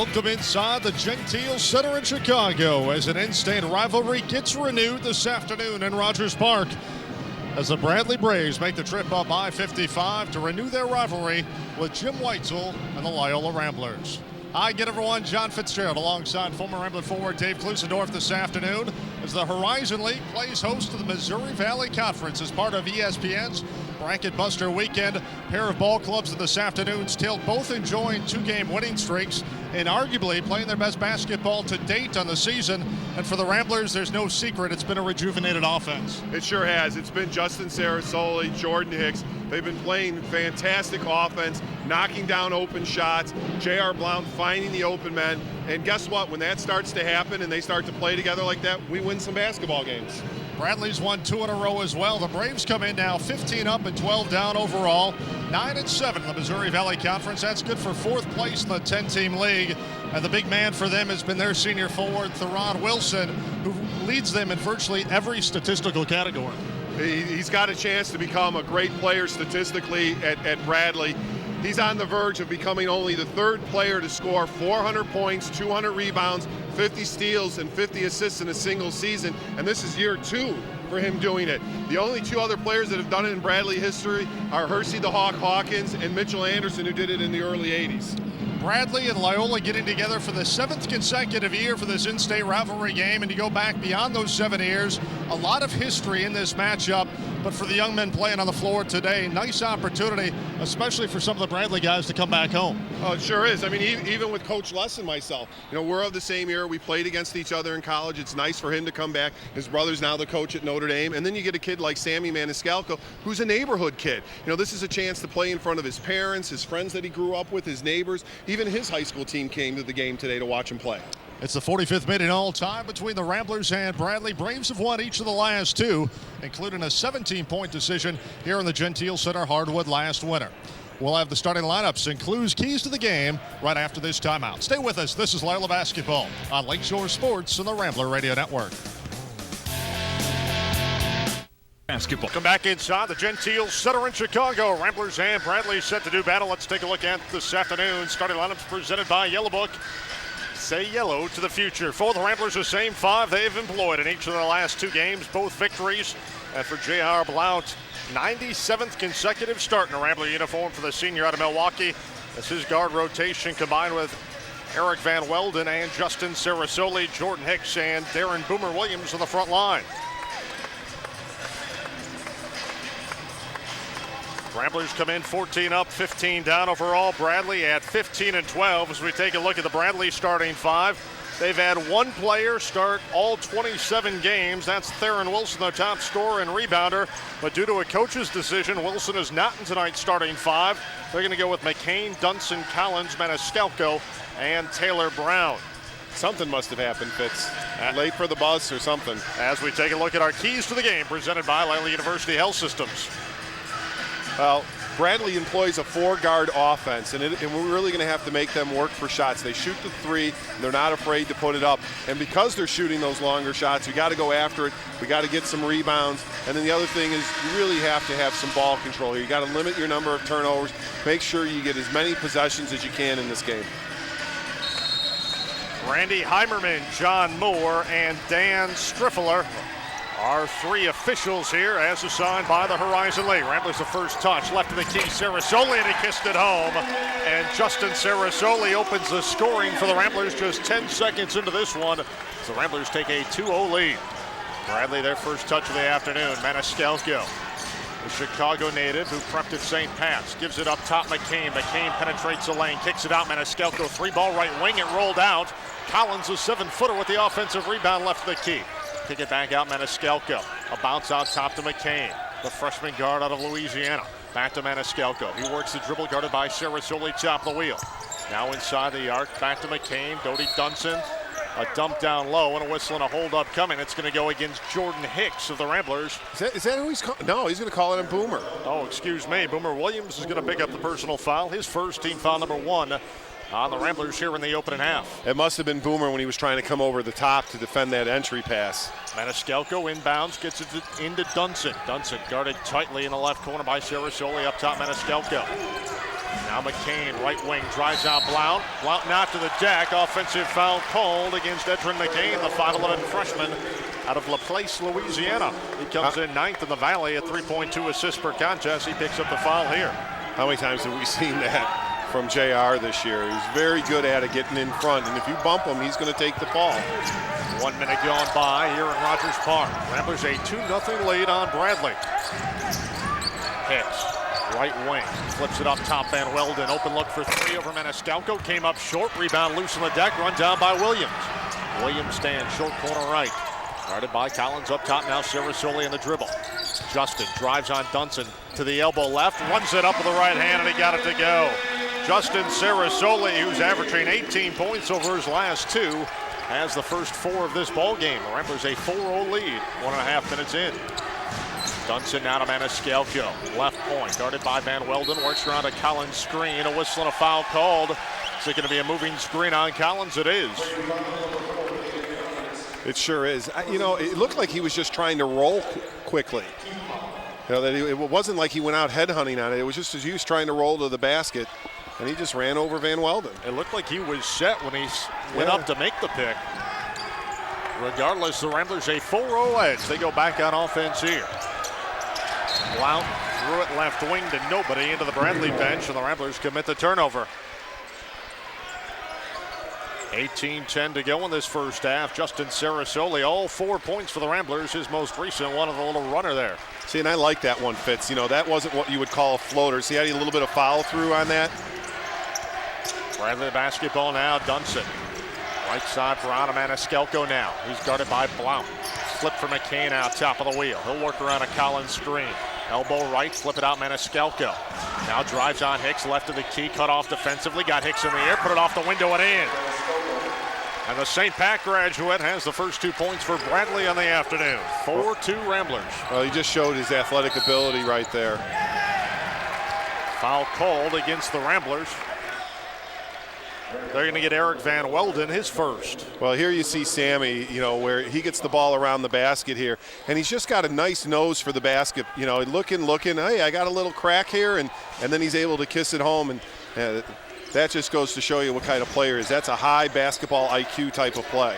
Welcome inside the Gentile Center in Chicago as an in-state rivalry gets renewed this afternoon in Rogers Park as the Bradley Braves make the trip up I-55 to renew their rivalry with Jim Weitzel and the Loyola Ramblers. Hi again, everyone. John Fitzgerald alongside former Rambler forward Dave Klusendorf this afternoon as the Horizon League plays host to the Missouri Valley Conference as part of ESPN's Bracket Buster Weekend. A pair of ball clubs in this afternoon's tilt, both enjoying two-game winning streaks and arguably playing their best basketball to date on the season. And for the Ramblers, there's no secret, it's been a rejuvenated offense. It sure has. It's been Justin Sarasoli, Jordan Hicks. They've been playing fantastic offense, knocking down open shots, J.R. Blount finding the open men. And guess what? When that starts to happen and they start to play together like that, we win some basketball games. Bradley's won 2 in a row as well. The Braves come in now 15 up and 12 down overall. 9-7 in the Missouri Valley Conference. That's good for 4th place in the 10-team league. And the big man for them has been their senior forward, Theron Wilson, who leads them in virtually every statistical category. He's got a chance to become a great player statistically at Bradley. He's on the verge of becoming only the 3rd player to score 400 points, 200 rebounds, 50 steals, and 50 assists in a single season. And this is year 2 for him doing it. The only 2 other players that have done it in Bradley history are Hersey the Hawk Hawkins and Mitchell Anderson, who did it in the early 80s. Bradley and Loyola getting together for the 7th consecutive year for this in-state rivalry game, and to go back beyond those 7 years, a lot of history in this matchup. But for the young men playing on the floor today, nice opportunity, especially for some of the Bradley guys to come back home. Oh, it sure is. I mean, even with Coach Les and myself, we're of the same era. We played against each other in college. It's nice for him to come back. His brother's now the coach at Notre Dame. And then you get a kid like Sammy Maniscalco, who's a neighborhood kid. This is a chance to play in front of his parents, his friends that he grew up with, his neighbors. Even his high school team came to the game today to watch him play. It's the 45th minute all time between the Ramblers and Bradley. Braves have won each of the last 2, including a 17-point decision here in the Gentile Center hardwood last winter. We'll have the starting lineups and clues, keys to the game right after this timeout. Stay with us. This is Loyola Basketball on Lakeshore Sports and the Rambler Radio Network. Basketball. Come back inside the Gentile Center in Chicago. Ramblers and Bradley set to do battle. Let's take a look at this afternoon. Starting lineups presented by Yellow Book. Say yellow to the future. For the Ramblers, the same 5 they've employed in each of their last 2 games, both victories. And for J.R. Blount, 97th consecutive start in a Rambler uniform for the senior out of Milwaukee. As his guard rotation combined with Eric Van Welden and Justin Sarasoli, Jordan Hicks and Darren Boomer Williams on the front line. Ramblers come in 14 up, 15 down overall. Bradley at 15 and 12. As we take a look at the Bradley starting 5, they've had 1 player start all 27 games. That's Theron Wilson, the top scorer and rebounder. But due to a coach's decision, Wilson is not in tonight's starting 5. They're going to go with McCain, Dunson, Collins, Maniscalco, and Taylor Brown. Something must have happened, Fitz. Late for the bus or something. As we take a look at our keys to the game presented by Loyola University Health Systems. Well, Bradley employs a 4-guard offense, and we're really going to have to make them work for shots. They shoot the 3, and they're not afraid to put it up. And because they're shooting those longer shots, we got to go after it. We got to get some rebounds. And then the other thing is you really have to have some ball control here. You got to limit your number of turnovers. Make sure you get as many possessions as you can in this game. Randy Heimerman, John Moore, and Dan Striffler are 3 officials here as assigned by the Horizon League. Ramblers the first touch, left of the key, Sarasoli, and he kissed it home. And Justin Sarasoli opens the scoring for the Ramblers just 10 seconds into this one. So the Ramblers take a 2-0 lead. Bradley, their first touch of the afternoon. Maniscalco, the Chicago native who prepped at St. Pat's, gives it up top. McCain penetrates the lane, kicks it out. Maniscalco, 3-ball right wing, it rolled out. Collins, a 7-footer with the offensive rebound, left of the key. Kick it back out, Maniscalco. A bounce out top to McCain, the freshman guard out of Louisiana. Back to Maniscalco. He works the dribble guarded by Sarasoli, top of the wheel. Now inside the arc, back to McCain. Dodie Dunson, a dump down low and a whistle and a hold up coming. It's going to go against Jordan Hicks of the Ramblers. Is that who he's calling? No, he's going to call it a Boomer. Oh, excuse me. Boomer Williams is going to pick up the personal foul. His first team foul number 1 on the Ramblers here in the opening half. It must have been Boomer when he was trying to come over the top to defend that entry pass. Maniscalco inbounds, gets it into Dunson. Dunson guarded tightly in the left corner by Sarasoli. Up top, Maniscalco. Now McCain, right wing, drives out Blount. Blount not to the deck. Offensive foul called against Edrin McCain, the 5'11 freshman out of LaPlace, Louisiana. He comes in 9th in the Valley at 3.2 assists per contest. He picks up the foul here. How many times have we seen that from JR this year? He's very good at it, getting in front, and if you bump him, he's going to take the fall. 1 minute gone by here in Rogers Park. Ramblers a 2-0 lead on Bradley. Hicks, right wing, flips it up top. Van Welden, open look for three over Maniscalco. Came up short, rebound loose on the deck, run down by Williams. Williams stands short corner right. Guarded by Collins up top now. Sarasoli in the dribble. Justin drives on Dunson to the elbow left, runs it up with the right hand, and he got it to go. Justin Sarasoli, who's averaging 18 points over his last two, has the first 4 of this ball game. The Ramblers a 4-0 lead, 1.5 minutes in. Dunson now to Maniscalco, left point, guarded by Van Welden, works around a Collins screen, a whistle and a foul called. Is it going to be a moving screen on Collins? It is. It sure is. You know, it looked like he was just trying to roll quickly. You know, that it wasn't like he went out headhunting on it. It was just as he was trying to roll to the basket, and he just ran over Van Welden. It looked like he was set when he went up to make the pick. Regardless, the Ramblers a 4-0 edge. They go back on offense here. Blount threw it left wing to nobody into the Bradley bench, and the Ramblers commit the turnover. 18-10 to go in this first half. Justin Sarasoli, all 4 points for the Ramblers. His most recent one of the little runner there. See, and I like that one, Fitz. You know, that wasn't what you would call a floater. See, I had a little bit of follow through on that. Bradley basketball now. Dunson. Right side for Maniscalco now. He's guarded by Blount. Flip for McCain out top of the wheel. He'll work around a Collins screen. Elbow right, flip it out Maniscalco. Now drives on Hicks, left of the key, cut off defensively. Got Hicks in the air, put it off the window and in. And the St. Pat graduate has the first 2 points for Bradley on the afternoon. 4-2 Ramblers. Well, he just showed his athletic ability right there. Foul called against the Ramblers. They're going to get Eric Van Welden his first. Well, here you see Sammy, you know, where he gets the ball around the basket here, and he's just got a nice nose for the basket. You know, looking, hey, I got a little crack here, and then he's able to kiss it home, and that just goes to show you what kind of player he is. That's a high basketball IQ type of play.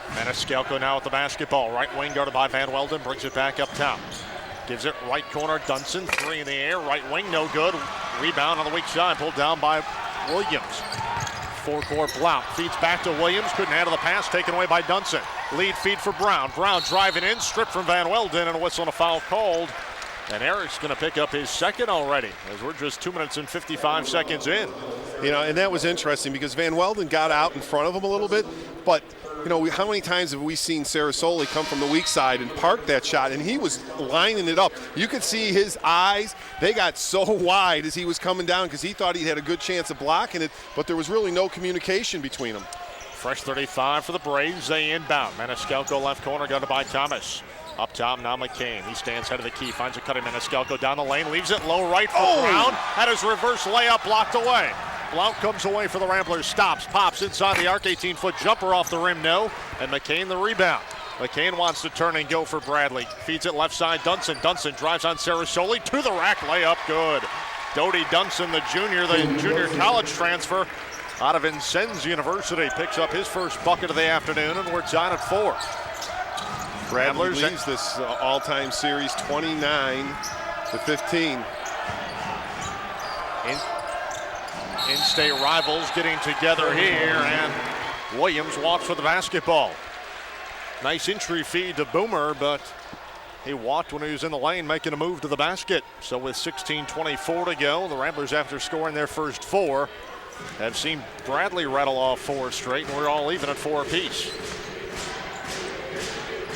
Maniscalco now with the basketball. Right wing guarded by Van Welden, brings it back up top. Gives it right corner, Dunson, 3 in the air, right wing, no good. Rebound on the weak side, pulled down by Williams. Four-court Blount feeds back to Williams, couldn't handle the pass, taken away by Dunson. Lead feed for Brown. Brown driving in, stripped from Van Welden, and a whistle and a foul called. And Eric's going to pick up his second already, as we're just 2 minutes and 55 seconds in. You know, and that was interesting because Van Welden got out in front of him a little bit, but you know, how many times have we seen Sarasoli come from the weak side and park that shot, and he was lining it up. You could see his eyes, they got so wide as he was coming down because he thought he had a good chance of blocking it, but there was really no communication between them. Fresh 35 for the Braves, they inbound. Maniscalco left corner, guarded by Thomas. Up top now McCain, he stands head of the key, finds a cutting Maniscalco down the lane, leaves it low right for Brown, had his reverse layup blocked away. Blount comes away for the Ramblers, stops, pops inside the arc, 18-foot jumper off the rim, no, and McCain the rebound. McCain wants to turn and go for Bradley, feeds it left side, Dunson drives on Sarasoli, to the rack, layup, good. Dodie Dunson, the junior college transfer out of Vincennes University, picks up his first bucket of the afternoon, and we're tied at 4. Ramblers leads this all-time series 29-15. In-state rivals getting together here, and Williams walks with the basketball. Nice entry feed to Boomer, but he walked when he was in the lane making a move to the basket. So with 16:24 to go, the Ramblers, after scoring their first 4, have seen Bradley rattle off 4 straight, and we're all even at 4 apiece.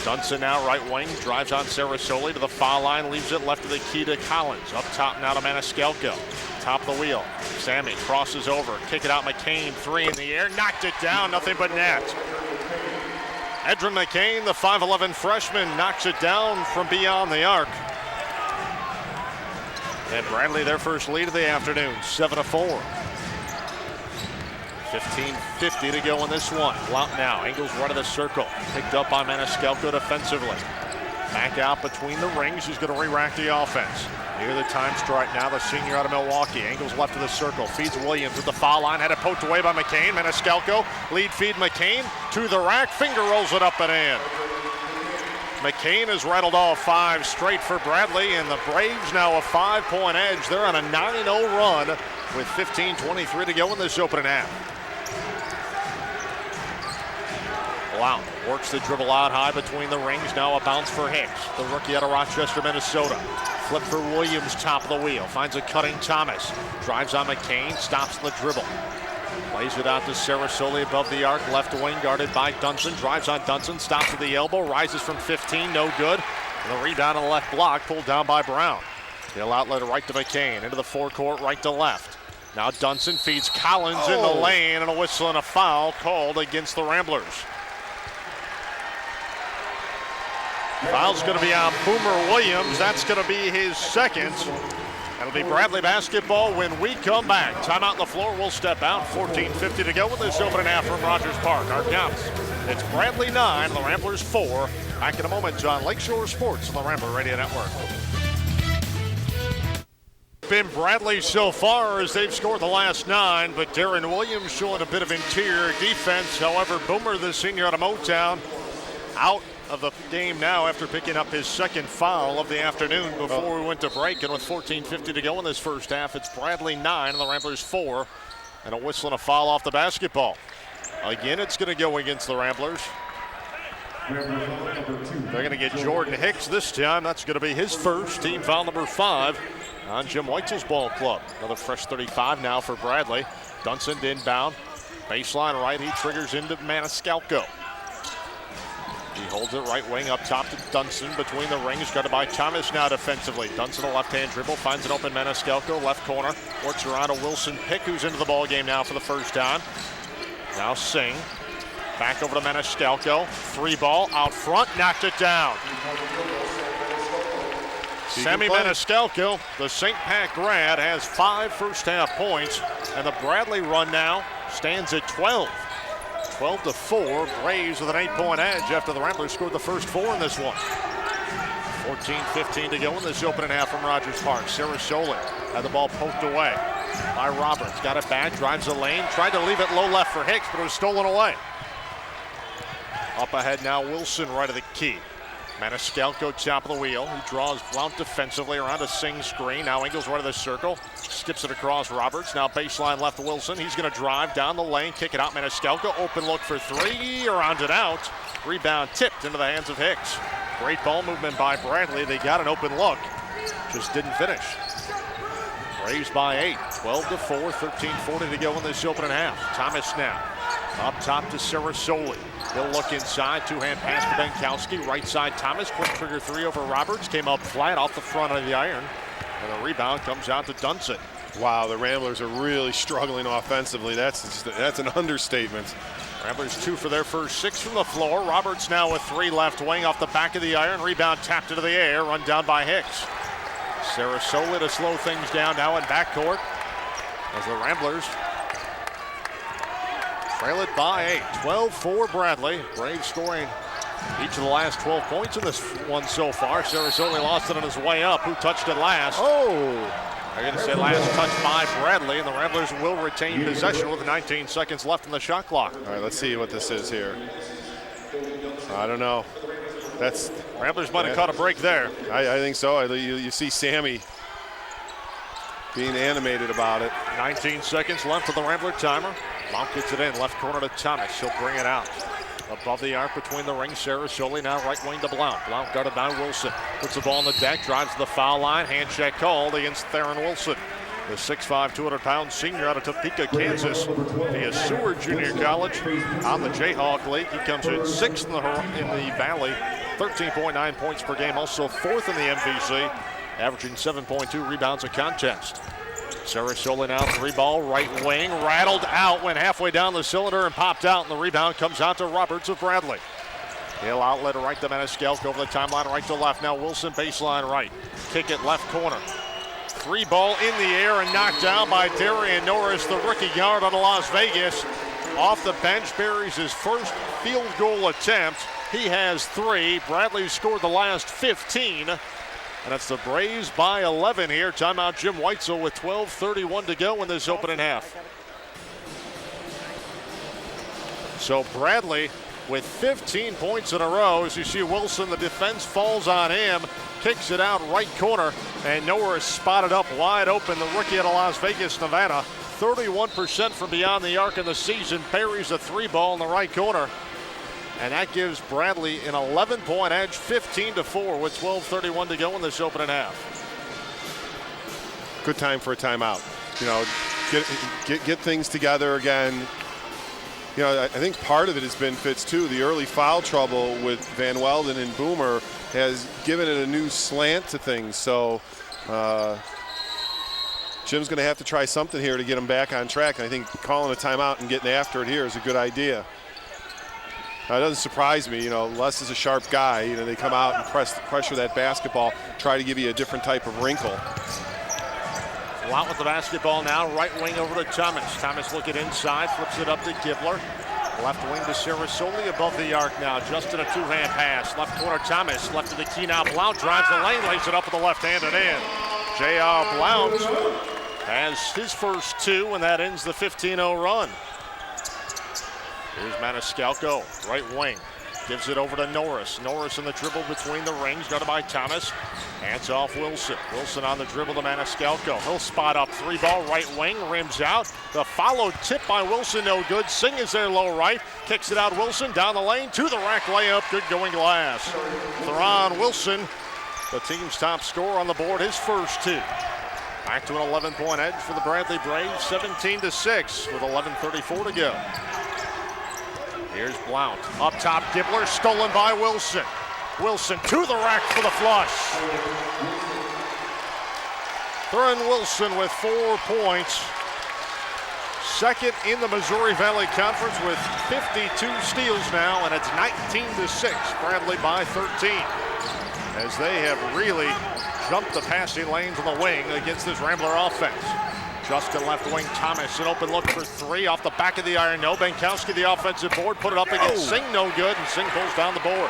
Dunson now right wing, drives on Sarasoli to the foul line, leaves it left of the key to Collins. Up top now to Maniscalco. Top of the wheel. Sammy crosses over, kick it out McCain, 3 in the air, knocked it down, nothing but net. Edrin McCain, the 5'11 freshman, knocks it down from beyond the arc. And Bradley, their first lead of the afternoon, 7-4. 15:50 to go in this one. Blount now, angles right of the circle. Picked up by Maniscalco defensively. Back out between the rings, he's going to re-rack the offense. Near the time strike now, the senior out of Milwaukee. Angles left of the circle, feeds Williams at the foul line. Had it poked away by McCain. Maniscalco, lead feed McCain to the rack. Finger rolls it up and in. McCain has rattled off 5 straight for Bradley, and the Braves now a 5-point edge. They're on a 9-0 run with 15:23 to go in this opening half. Blount works the dribble out high between the rings. Now a bounce for Hicks, the rookie out of Rochester, Minnesota. Flip for Williams, top of the wheel. Finds a cutting Thomas. Drives on McCain, stops the dribble. Plays it out to Sarasoli above the arc. Left wing guarded by Dunson. Drives on Dunson, stops at the elbow. Rises from 15, no good. And the rebound on the left block, pulled down by Brown. He'll outlet right to McCain. Into the forecourt, right to left. Now Dunson feeds Collins in the lane, and a whistle and a foul called against the Ramblers. Foul's going to be on Boomer Williams. That's going to be his second. It'll be Bradley basketball when we come back. Timeout on the floor. We'll step out. 14:50 to go with this opening half from Rogers Park. Our counts. It's Bradley 9, the Ramblers 4. Back in a moment on Lakeshore Sports on the Rambler Radio Network. Been Bradley so far as they've scored the last 9, but Darren Williams showing a bit of interior defense. However, Boomer, the senior out of Motown, out of the game now after picking up his second foul of the afternoon before we went to break. And with 14:50 to go in this first half, it's Bradley 9 and the Ramblers 4. And a whistle and a foul off the basketball. Again, it's going to go against the Ramblers. They're going to get Jordan Hicks this time. That's going to be his first, team foul number 5 on Jim Weitzel's ball club. Another fresh 35 now for Bradley. Dunson inbound. Baseline right, he triggers into Maniscalco. He holds it right wing up top to Dunson between the rings, guarded by Thomas now defensively. Dunson a left-hand dribble, finds an open Maniscalco, left corner, works around a Wilson Pick, who's into the ball game now for the first time. Now Singh, back over to Maniscalco, 3 ball out front, knocked it down. Sammy Maniscalco, the St. Pat grad, has 5 first half points, and the Bradley run now stands at 12. 12-4, Braves with an 8-point edge after the Ramblers scored the first 4 in this one. 14:15 to go in this opening half from Rogers Park. Sarasoli had the ball poked away by Roberts. Got it back, drives the lane, tried to leave it low left for Hicks, but it was stolen away. Up ahead now, Wilson right of the key. Maniscalco top of the wheel. He draws Blount defensively around a Singh screen. Now Ingles right of the circle. Skips it across Roberts. Now baseline left to Wilson. He's going to drive down the lane, kick it out. Maniscalco, open look for 3. Around it out. Rebound tipped into the hands of Hicks. Great ball movement by Bradley. They got an open look. Just didn't finish. Braves by 8. 12-4. 13:40 to go in this opening half. Thomas now. Up top to Sarasoli. He'll look inside, 2-hand pass to Benkowski. Right side Thomas, quick trigger 3 over Roberts. Came up flat off the front of the iron. And the rebound comes out to Dunson. Wow, the Ramblers are really struggling offensively. That's an understatement. Ramblers 2 for their first 6 from the floor. Roberts now with 3 left wing off the back of the iron. Rebound tapped into the air, run down by Hicks. Sarasoli to slow things down now in backcourt as the Ramblers trail it by 8. 12-4 Bradley. Braves scoring each of the last 12 points in this one so far. Sarasoli lost it on his way up. Who touched it last? I'm going to say last touch by Bradley, and the Ramblers will retain possession with 19 seconds left in the shot clock. All right, let's see what this is here. I don't know. Ramblers might have caught a break there. I think so. You see Sammy being animated about it. 19 seconds left of the Rambler timer. Blount gets it in, left corner to Thomas. He'll bring it out. Above the arc between the rings, Sarasoli now right wing to Blount. Blount guarded by Wilson. Puts the ball on the deck, drives to the foul line. Hand check called against Theron Wilson. The 6'5", 200-pound senior out of Topeka, Kansas. He is Seward Junior College on the Jayhawk League. He comes in 6th in the Valley, 13.9 points per game. Also 4th in the MVC, averaging 7.2 rebounds a contest. Sarasoli now 3 ball, right wing, rattled out, went halfway down the cylinder and popped out, and the rebound comes out to Roberts of Bradley. He'll outlet right to Maniscalco over the timeline, right to left. Now Wilson baseline right, kick it left corner. 3 ball in the air and knocked down by Darian Norris, the rookie guard out of Las Vegas. Off the bench, buries his first field goal attempt. He has 3. Bradley scored the last 15. And it's the Braves by 11 here. Timeout Jim Weitzel with 12:31 to go in this opening half. So Bradley with 15 points in a row. As you see Wilson, the defense falls on him, kicks it out right corner, and nowhere is spotted up wide open. The rookie out of Las Vegas, Nevada, 31% from beyond the arc in the season, buries a 3-ball in the right corner. And that gives Bradley an 11-point edge, 15-4 with 12:31 to go in this opening half. Good time for a timeout. You know, get things together again. You know, I think part of it has been, Fitz, too, the early foul trouble with Van Welden and Boomer has given it a new slant to things. So Jim's going to have to try something here to get him back on track. And I think calling a timeout and getting after it here is a good idea. It doesn't surprise me. You know, Les is a sharp guy. You know, they come out and pressure that basketball, try to give you a different type of wrinkle. Blount with the basketball now, right wing over to Thomas. Thomas looking inside, flips it up to Gibler. Left wing to Sarasoli above the arc now, just in a two-hand pass. Left corner Thomas, left to the key now. Blount drives the lane, lays it up with the left hand and in. J.R. Blount has his first two, and that ends the 15-0 run. Here's Maniscalco, right wing. Gives it over to Norris. Norris in the dribble between the rings, guarded by Thomas. Hands off Wilson. Wilson on the dribble to Maniscalco. He'll spot up 3-ball, right wing, rims out. The followed tip by Wilson, no good. Singh is there low right. Kicks it out Wilson, down the lane, to the rack layup. Good going glass. Theron Wilson, the team's top scorer on the board, his first two. Back to an 11-point edge for the Bradley Braves, 17-6 with 11:34 to go. Here's Blount. Up top, Gibler, stolen by Wilson. Wilson to the rack for the flush. Theron Wilson with 4 points. Second in the Missouri Valley Conference with 52 steals now, and it's 19-6. Bradley by 13. As they have really jumped the passing lanes on the wing against this Rambler offense. Justin left wing, Thomas, an open look for three off the back of the iron. No, Benkowski, the offensive board, put it up against Singh, no good, and Singh pulls down the board.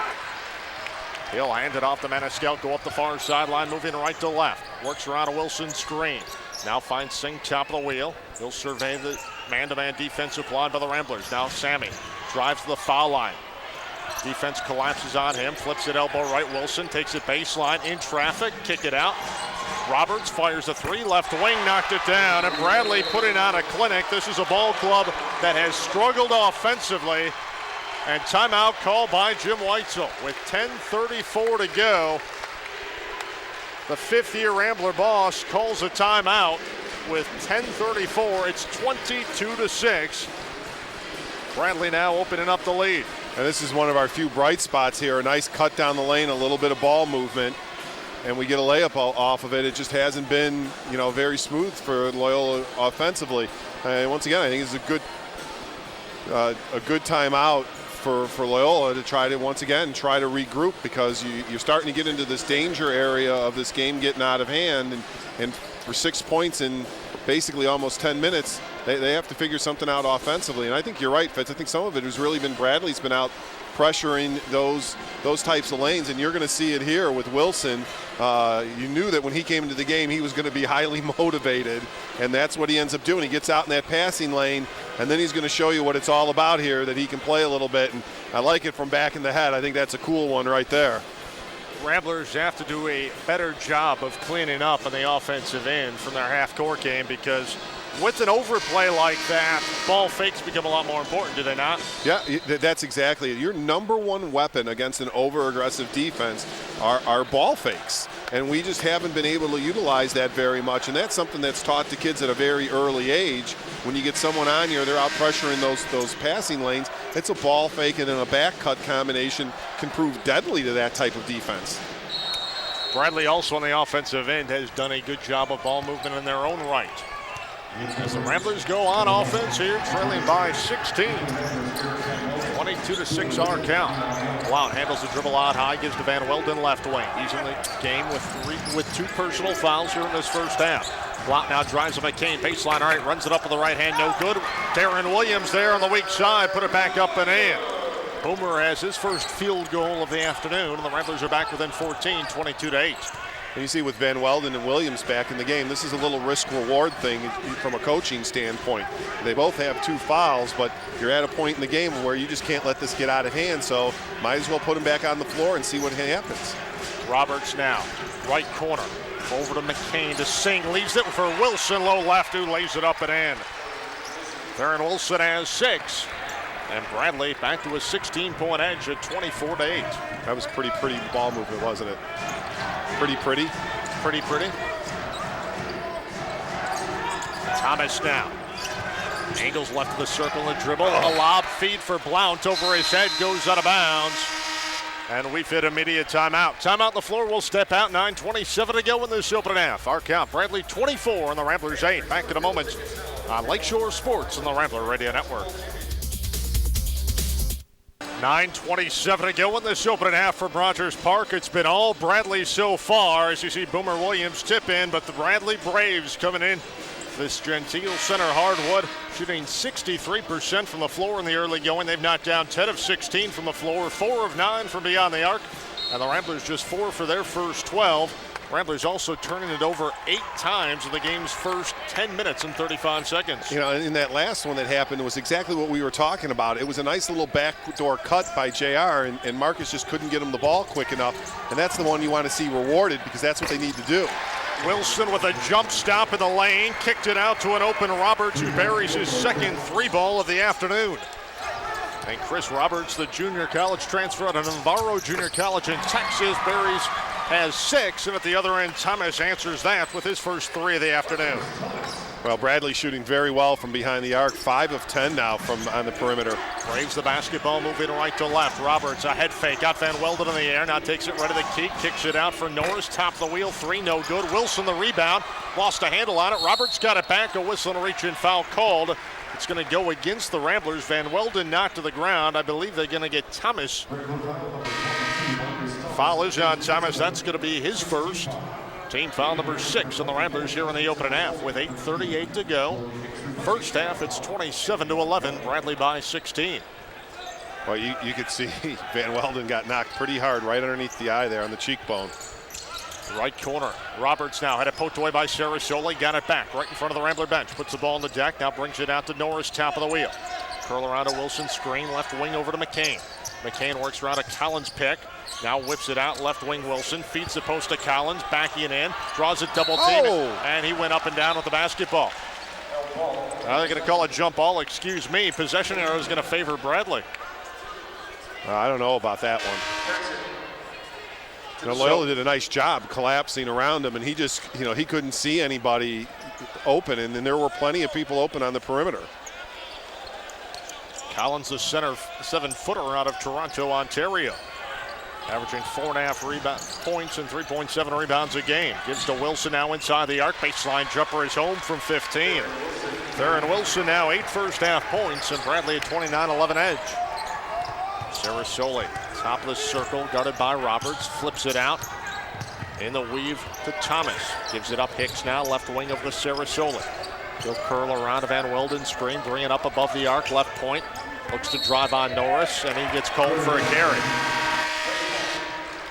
He'll hand it off to Maniscalco up the far sideline, moving right to left. Works around a Wilson screen. Now finds Singh top of the wheel. He'll survey the man-to-man defense applied by the Ramblers. Now Sammy drives to the foul line. Defense collapses on him, flips it elbow right. Wilson takes it baseline in traffic, kick it out. Roberts fires a three, left wing, knocked it down, and Bradley putting on a clinic. This is a ball club that has struggled offensively, and timeout called by Jim Weitzel with 10:34 to go. The fifth-year Rambler boss calls a timeout with 10:34. It's 22-6. Bradley now opening up the lead. And this is one of our few bright spots here. A nice cut down the lane, a little bit of ball movement, and we get a layup off of it. It just hasn't been, you know, very smooth for Loyola offensively. And once again, I think it's a good timeout for Loyola to try to once again try to regroup, because you're starting to get into this danger area of this game getting out of hand, and for 6 points in basically almost 10 minutes, they have to figure something out offensively. And I think you're right, Fitz. I think some of it has really been Bradley's been out pressuring those types of lanes, and you're going to see it here with Wilson. You knew that when he came into the game, he was going to be highly motivated, and that's what he ends up doing. He gets out in that passing lane, and then he's going to show you what it's all about here, that he can play a little bit, and I like it from back in the head. I think that's a cool one right there. Ramblers have to do a better job of cleaning up on the offensive end from their half-court game, because with an overplay like that, ball fakes become a lot more important, do they not? Yeah, that's exactly it. Your number one weapon against an over-aggressive defense are ball fakes, and we just haven't been able to utilize that very much, and that's something that's taught to kids at a very early age. When you get someone on you, they're out pressuring those passing lanes. It's a ball fake and then a back cut combination can prove deadly to that type of defense. Bradley also on the offensive end has done a good job of ball movement in their own right. As the Ramblers go on offense here, trailing by 16. 22-6 our count. Blount handles the dribble out high, gives to Van Welden left wing. He's in the game with two personal fouls here in this first half. Blount now drives to McCain, baseline, all right, runs it up with the right hand, no good. Darren Williams there on the weak side, put it back up and in. Boomer has his first field goal of the afternoon, and the Ramblers are back within 14, 22-8. And you see with Van Welden and Williams back in the game, this is a little risk-reward thing from a coaching standpoint. They both have 2 fouls, but you're at a point in the game where you just can't let this get out of hand, so might as well put him back on the floor and see what happens. Roberts now, right corner, over to McCain to Singh, leaves it for Wilson, low left, who lays it up and in. Theron Wilson has 6, and Bradley back to a 16-point edge at 24-8. That was pretty ball movement, wasn't it? Pretty. Thomas now. Angles left of the circle and dribble. A lob feed for Blount over his head, goes out of bounds. And we've hit immediate timeout. Timeout on the floor, will step out. 9:27 to go in this opening half. Our count, Bradley 24 and the Ramblers 8. Back in a moment on Lakeshore Sports and the Rambler Radio Network. 9:27 to go in this opening half from Rogers Park. It's been all Bradley so far as you see Boomer Williams tip in, but the Bradley Braves coming in. This Gentile Center hardwood shooting 63% from the floor in the early going. They've knocked down 10 of 16 from the floor, 4 of 9 from beyond the arc, and the Ramblers just 4 for their first 12. Ramblers also turning it over 8 times in the game's first 10 minutes and 35 seconds. You know, in that last one that happened, it was exactly what we were talking about. It was a nice little backdoor cut by JR, and Marcus just couldn't get him the ball quick enough, and that's the one you want to see rewarded because that's what they need to do. Wilson with a jump stop in the lane, kicked it out to an open Roberts, who buries his second 3-ball of the afternoon. And Chris Roberts, the junior college transfer out of Navarro Junior College in Texas, has 6, and at the other end, Thomas answers that with his first 3 of the afternoon. Well, Bradley shooting very well from behind the arc, 5 of 10 now from on the perimeter. Braves the basketball, moving right to left. Roberts, a head fake, got Van Welden in the air, now takes it right to the key, kicks it out for Norris, top of the wheel, 3, no good. Wilson the rebound, lost a handle on it. Roberts got it back, a whistle and a reach-in foul called. It's going to go against the Ramblers. Van Welden knocked to the ground. I believe they're going to get Thomas. Foul is on Thomas. That's going to be his first. Team foul number 6 on the Ramblers here in the opening half with 8:38 to go. First half, it's 27-11. Bradley by 16. Well, you could see Van Welden got knocked pretty hard right underneath the eye there on the cheekbone. Right corner. Roberts now had it poked away by Sarasoli. Got it back right in front of the Rambler bench. Puts the ball on the deck. Now brings it out to Norris, top of the wheel. Curl around to Wilson. Screen left wing over to McCain. McCain works around a Collins pick. Now whips it out left wing. Wilson feeds the post to Collins. Backing in. Draws it double team. And he went up and down with the basketball. Now they're going to call a jump ball. Excuse me. Possession arrow is going to favor Bradley. I don't know about that one. You know, Loyola did a nice job collapsing around him, and he just, he couldn't see anybody open, and then there were plenty of people open on the perimeter. Collins, the center 7-footer out of Toronto, Ontario. Averaging 4.5 points and 3.7 rebounds a game. Gives to Wilson now inside the arc. Baseline jumper is home from 15. Theron Wilson now 8 first half points, and Bradley at 29-11 edge. Sarasoli, top of the circle, guarded by Roberts, flips it out. In the weave to Thomas. Gives it up Hicks now, left wing of the Sarasoli. He'll curl around to Van Welden, screen, bring it up above the arc, left point. Looks to drive on Norris, and he gets called for a carry.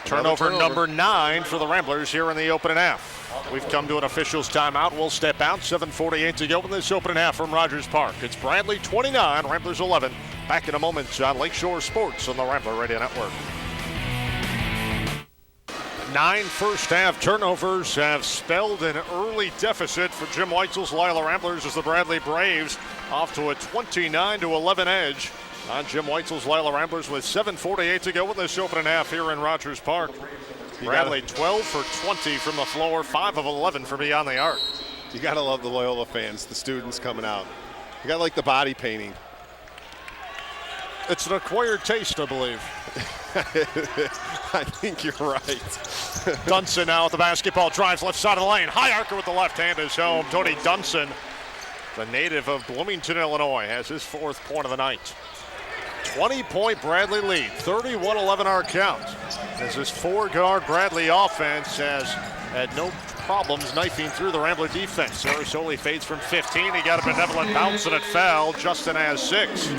Turnover number 9 for the Ramblers here in the opening half. We've come to an official's timeout. We'll step out. 7:48 to go in this opening half from Rogers Park. It's Bradley 29, Ramblers 11. Back in a moment on Lakeshore Sports on the Rambler Radio Network. 9 first half turnovers have spelled an early deficit for Jim Weitzel's Loyola Ramblers as the Bradley Braves off to a 29-11 edge on Jim Weitzel's Loyola Ramblers with 7:48 to go in this opening half here in Rogers Park. Bradley 12 for 20 from the floor, 5 of 11 from beyond the arc. You got to love the Loyola fans, the students coming out. You got to like the body painting. It's an acquired taste, I believe. I think you're right. Dunson now with the basketball, drives left side of the lane. High archer with the left hand is home. Tony Dunson, the native of Bloomington, Illinois, has his 4th point of the night. 20-point Bradley lead, 31-11 our count. As this 4-guard Bradley offense has had no problems knifing through the Rambler defense. Sarasoli fades from 15. He got a benevolent bounce and it fell. Justin has 6.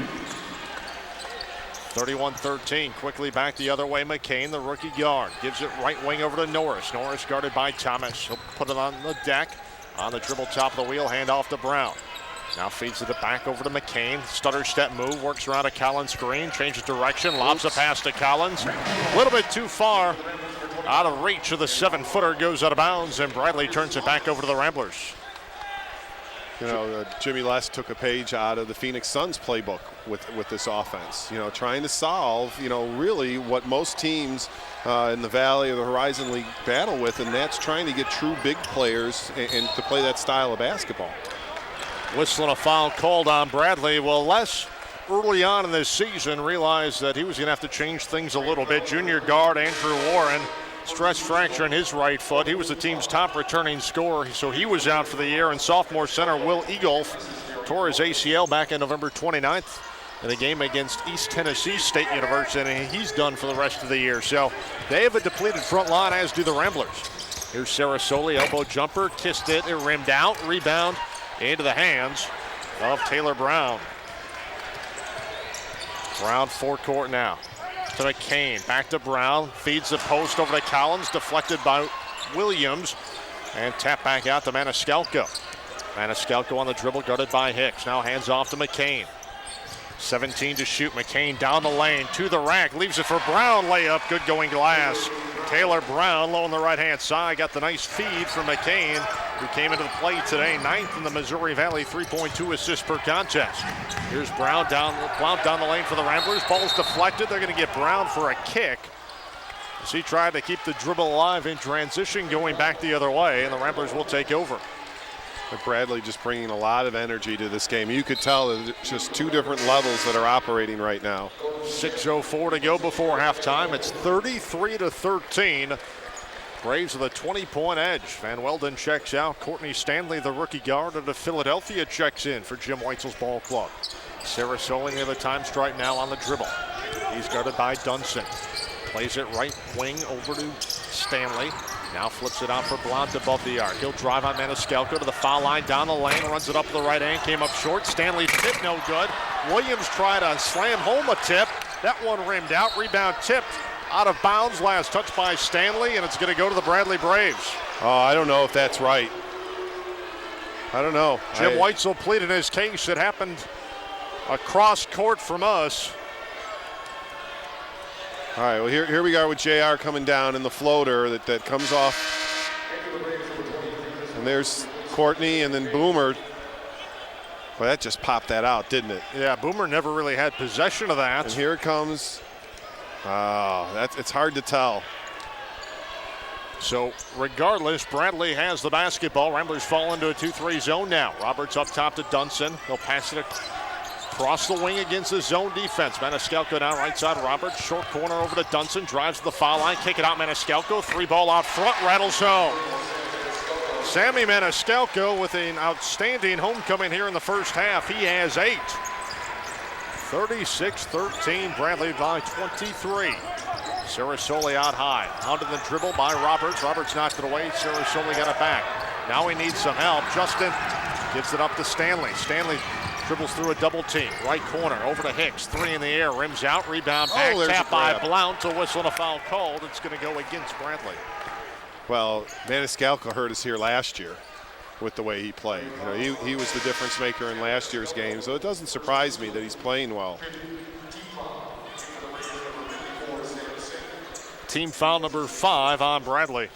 31-13, quickly back the other way. McCain, the rookie guard, gives it right wing over to Norris. Norris guarded by Thomas. He'll put it on the deck. On the dribble, top of the wheel, hand off to Brown. Now feeds it back over to McCain. Stutter step move, works around a Collins screen, changes direction, lobs a pass to Collins. A little bit too far, out of reach of the 7-footer, goes out of bounds, and Bradley turns it back over to the Ramblers. You know, Jimmy Les took a page out of the Phoenix Suns playbook with this offense. You know, trying to solve, you know, really what most teams in the Valley or the Horizon League battle with, and that's trying to get true big players and to play that style of basketball. Whistling a foul called on Bradley. Well, Les, early on in this season, realized that he was going to have to change things a little bit. Junior guard Andrew Warren, stress fracture in his right foot. He was the team's top returning scorer, so he was out for the year. And sophomore center Will Egolf tore his ACL back on November 29th in a game against East Tennessee State University, and he's done for the rest of the year. So they have a depleted front line, as do the Ramblers. Here's Sarasoli, elbow jumper, kissed it, it rimmed out, rebound into the hands of Taylor Brown. Brown forecourt now. To McCain, back to Brown, feeds the post over to Collins, deflected by Williams, and tap back out to Maniscalco. Maniscalco on the dribble, guarded by Hicks. Now hands off to McCain. 17 to shoot. McCain down the lane to the rack, leaves it for Brown. Layup, good going glass. Taylor Brown low on the right-hand side, got the nice feed from McCain, who came into the play today, 9th in the Missouri Valley, 3.2 assists per contest. Here's Brown down the lane for the Ramblers. Ball's deflected. They're going to get Brown for a kick, as he tried to keep the dribble alive in transition, going back the other way, and the Ramblers will take over. But Bradley just bringing a lot of energy to this game. You could tell that it's just two different levels that are operating right now. 6:04 to go before halftime. It's 33-13. Braves with a 20-point edge. Van Welden checks out. Courtney Stanley, the rookie guard of the Philadelphia, checks in for Jim Weitzel's ball club. Sarasoli near the time stripe now on the dribble. He's guarded by Dunson. Plays it right wing over to Stanley. Now flips it out for Blount above the arc. He'll drive on Maniscalco to the foul line, down the lane, runs it up to the right hand, came up short. Stanley's tip no good. Williams tried to slam home a tip. That one rimmed out. Rebound tipped out of bounds. Last touch by Stanley, and it's going to go to the Bradley Braves. Oh, I don't know if that's right. I don't know. Jim Weitzel pleaded his case. It happened across court from us. All right, well, here we are with JR coming down in the floater that comes off. And there's Courtney and then Boomer. Well, that just popped that out, didn't it? Yeah, Boomer never really had possession of that. And here it comes. Oh, it's hard to tell. So regardless, Bradley has the basketball. Ramblers fall into a 2-3 zone now. Roberts up top to Dunson. They'll pass it across the wing against the zone defense. Maniscalco down right side. Roberts, short corner over to Dunson. Drives to the foul line. Kick it out, Maniscalco. 3-ball out front. Rattles home. Sammy Maniscalco with an outstanding homecoming here in the first half. He has 8. 36-13. Bradley by 23. Sarasoli out high. Onto the dribble by Roberts. Roberts knocked it away. Sarasoli got it back. Now he needs some help. Justin gives it up to Stanley. Stanley dribbles through a double team. Right corner over to Hicks. 3 in the air. Rims out. Rebound back. Tap by Blount to whistle and a foul called. It's going to go against Bradley. Well, Maniscalco hurt us here last year with the way he played. You know, he was the difference maker in last year's game, so it doesn't surprise me that he's playing well. Team foul number 5 on Bradley.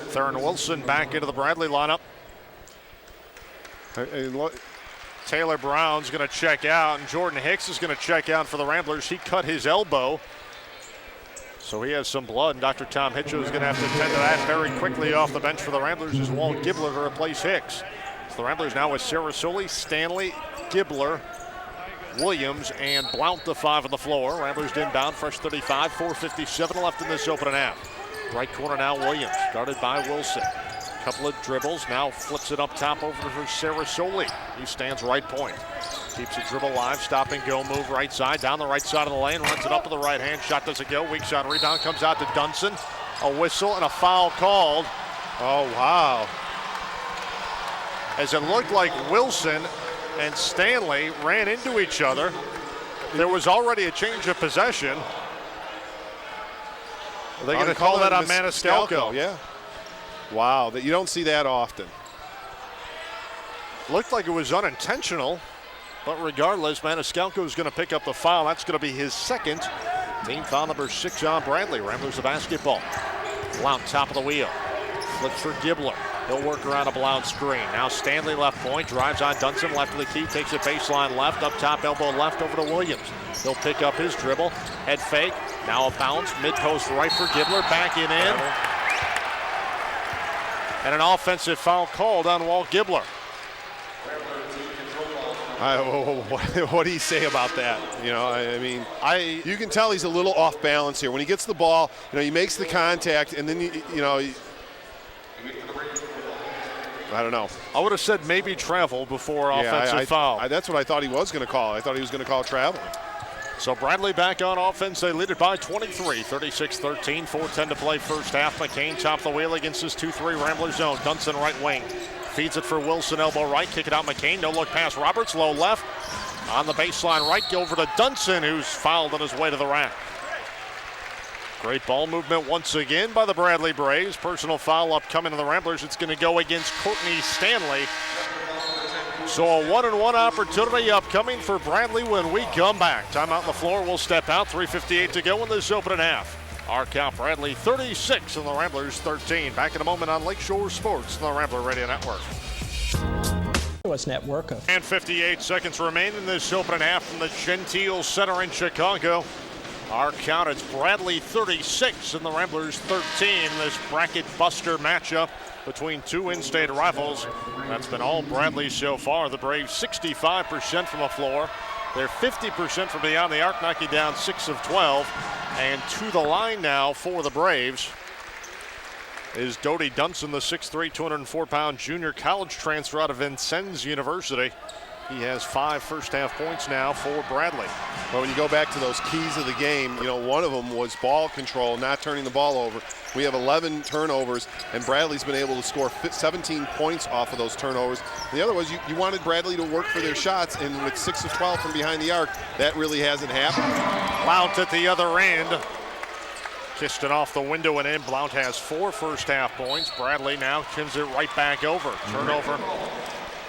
Theron Wilson back into the Bradley lineup. Taylor Brown's going to check out, and Jordan Hicks is going to check out for the Ramblers. He cut his elbow, so he has some blood, and Dr. Tom Hitchell is going to have to attend to that very quickly off the bench for the Ramblers as Walt Gibbler to replace Hicks. So the Ramblers now with Sarasoli, Stanley, Gibbler, Williams, and Blount, the 5 on the floor. Ramblers inbound, fresh 35, 4:57 left in this opening half. Right corner now, Williams, guarded by Wilson. Couple of dribbles, now flips it up top over for Sarasoli. He stands right point. Keeps the dribble live, stop and go, move right side, down the right side of the lane, runs it up with the right hand, shot doesn't go, weak shot rebound, comes out to Dunson. A whistle and a foul called. Oh, wow. As it looked like Wilson and Stanley ran into each other. There was already a change of possession. Are they going to call that on Maniscalco? Yeah. Wow, you don't see that often. Looked like it was unintentional, but regardless, Maniscalco is going to pick up the foul. That's going to be his second. Team foul number 6 on Bradley. Ramblers the basketball. Blount top of the wheel. Flips for Gibbler. He'll work around a Blount screen. Now Stanley left point, drives on Dunson, left of the key, takes a baseline left, up top elbow left over to Williams. He'll pick up his dribble, head fake, now a bounce, mid-post right for Gibbler, backing in. And an offensive foul called on Walt Gibbler. What do you say about that? You know, I mean, you can tell he's a little off balance here. When he gets the ball, you know, he makes the contact, and then, I don't know. I would have said maybe travel before offensive foul. That's what I thought he was going to call. I thought he was going to call traveling. So Bradley back on offense. They lead it by 23, 36-13, 4:10 to play first half. McCain top the wheel against his 2-3 Rambler zone. Dunson right wing. Feeds it for Wilson, elbow right. Kick it out McCain. No look pass Roberts, low left. On the baseline right, go over to Dunson, who's fouled on his way to the rack. Great ball movement once again by the Bradley Braves. Personal foul upcoming to the Ramblers. It's going to go against Courtney Stanley. So a 1-and-1 opportunity upcoming for Bradley when we come back. Timeout on the floor. We'll step out. 3:58 to go in this opening half. Our count, Bradley 36 and the Ramblers 13. Back in a moment on Lakeshore Sports and the Rambler Radio Network. Network of. And 58 seconds remain in this opening half from the Gentile Center in Chicago. Our count, it's Bradley 36 and the Ramblers 13. This bracket buster matchup between two in-state rivals. That's been all Bradley so far. The Braves 65% from the floor. They're 50% from beyond the arc, knocking down 6 of 12. And to the line now for the Braves is Dodie Dunson, the 6'3", 204-pound junior college transfer out of Vincennes University. He has 5 first-half points now for Bradley. Well, when you go back to those keys of the game, you know, one of them was ball control, not turning the ball over. We have 11 turnovers, and Bradley's been able to score 17 points off of those turnovers. And the other was you wanted Bradley to work for their shots, and with 6 of 12 from behind the arc, that really hasn't happened. Blount at the other end. Kissed it off the window and in. Blount has 4 first-half points. Bradley now turns it right back over. Turnover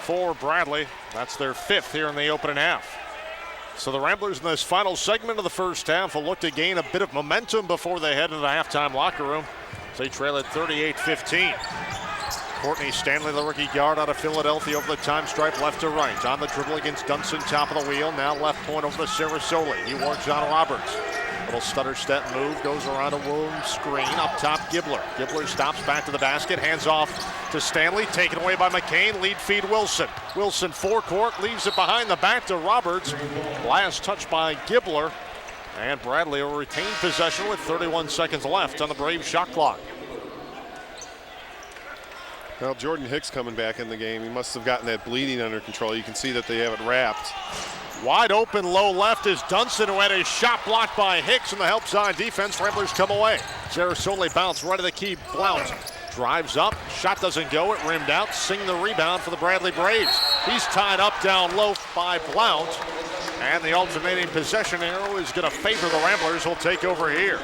for Bradley. That's their 5th here in the opening half. So the Ramblers in this final segment of the first half will look to gain a bit of momentum before they head into the halftime locker room. They trail at 38-15. Courtney Stanley, the rookie guard out of Philadelphia, over the time stripe left to right. On the dribble against Dunson, top of the wheel. Now left point over to Sarasoli. He works on Roberts. Little stutter step move, goes around a Williams screen. Up top, Gibbler. Gibbler stops back to the basket, hands off to Stanley, taken away by McCain. Lead feed Wilson. Wilson forecourt, leaves it behind the back to Roberts. Last touch by Gibbler. And Bradley will retain possession with 31 seconds left on the Braves shot clock. Well, Jordan Hicks coming back in the game. He must have gotten that bleeding under control. You can see that they have it wrapped. Wide open, low left is Dunson, who had his shot blocked by Hicks, and the help side defense. Ramblers come away. Sarasoli bounce right of the key. Blount drives up. Shot doesn't go. It rimmed out. Sing the rebound for the Bradley Braves. He's tied up down low by Blount. And the alternating possession arrow is going to favor the Ramblers. Will take over here.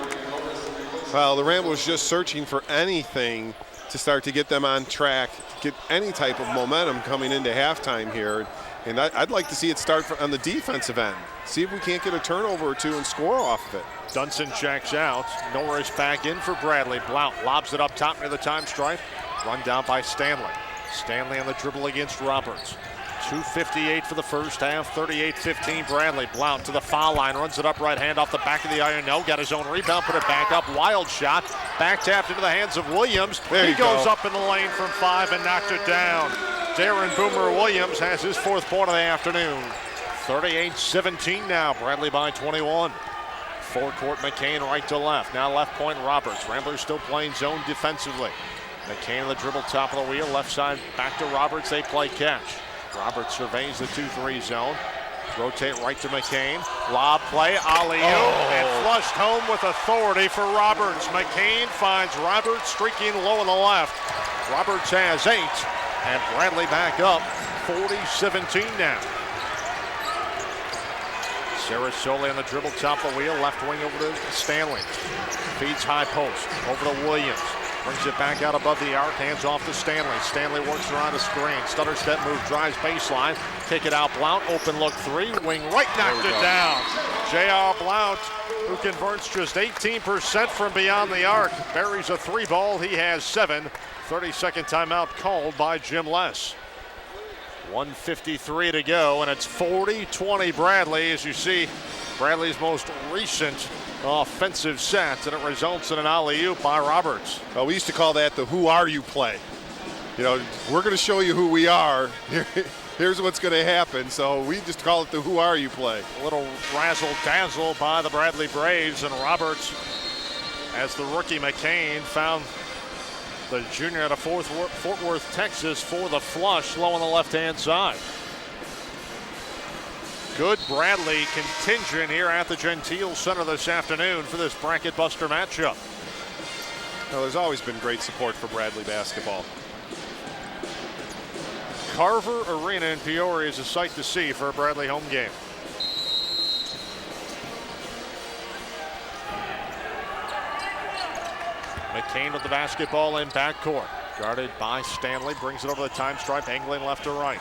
Well, the Ramblers just searching for anything to start to get them on track, get any type of momentum coming into halftime here. And I'd like to see it start on the defensive end. See if we can't get a turnover or 2 and score off of it. Dunson checks out. Norris back in for Bradley. Blount lobs it up top near the time stripe. Run down by Stanley. Stanley on the dribble against Roberts. 2:58 for the first half, 38-15 Bradley. Blount to the foul line, runs it up right hand off the back of the iron. No, got his own rebound, put it back up. Wild shot, back tapped into the hands of Williams. He goes up in the lane from 5 and knocked it down. Darren Boomer Williams has his 4th point of the afternoon. 38-17 now, Bradley by 21. Forecourt McCain right to left. Now left point Roberts. Ramblers still playing zone defensively. McCain on the dribble, top of the wheel, left side back to Roberts. They play catch. Roberts surveys the 2-3 zone. Rotate right to McCain. Lob play, alley-oop, and flushed home with authority for Roberts. McCain finds Roberts streaking low on the left. Roberts has 8, and Bradley back up 40-17 now. Sarasoli on the dribble, top of the wheel, left wing over to Stanley. Feeds high post, over to Williams. Brings it back out above the arc, hands off to Stanley. Stanley works around a screen. Stutter step move, drives baseline. Kick it out, Blount, open look three. Wing right, knocked it down. J.R. Blount, who converts just 18% from beyond the arc. Buries a three ball, he has 7. 30-second timeout called by Jim Less. 1:53 to go, and it's 40-20 Bradley. As you see, Bradley's most recent offensive set, and it results in an alley-oop by Roberts. Well, we used to call that the who are you play. You know, we're going to show you who we are. Here's what's going to happen. So we just call it the who are you play. A little razzle-dazzle by the Bradley Braves, and Roberts, as the rookie McCain found the junior out of Fort Worth, Texas, for the flush low on the left-hand side. Good Bradley contingent here at the Gentile Center this afternoon for this bracket buster matchup. Well, there's always been great support for Bradley basketball. Carver Arena in Peoria is a sight to see for a Bradley home game. McCain with the basketball in backcourt. Guarded by Stanley, brings it over the time stripe, angling left to right.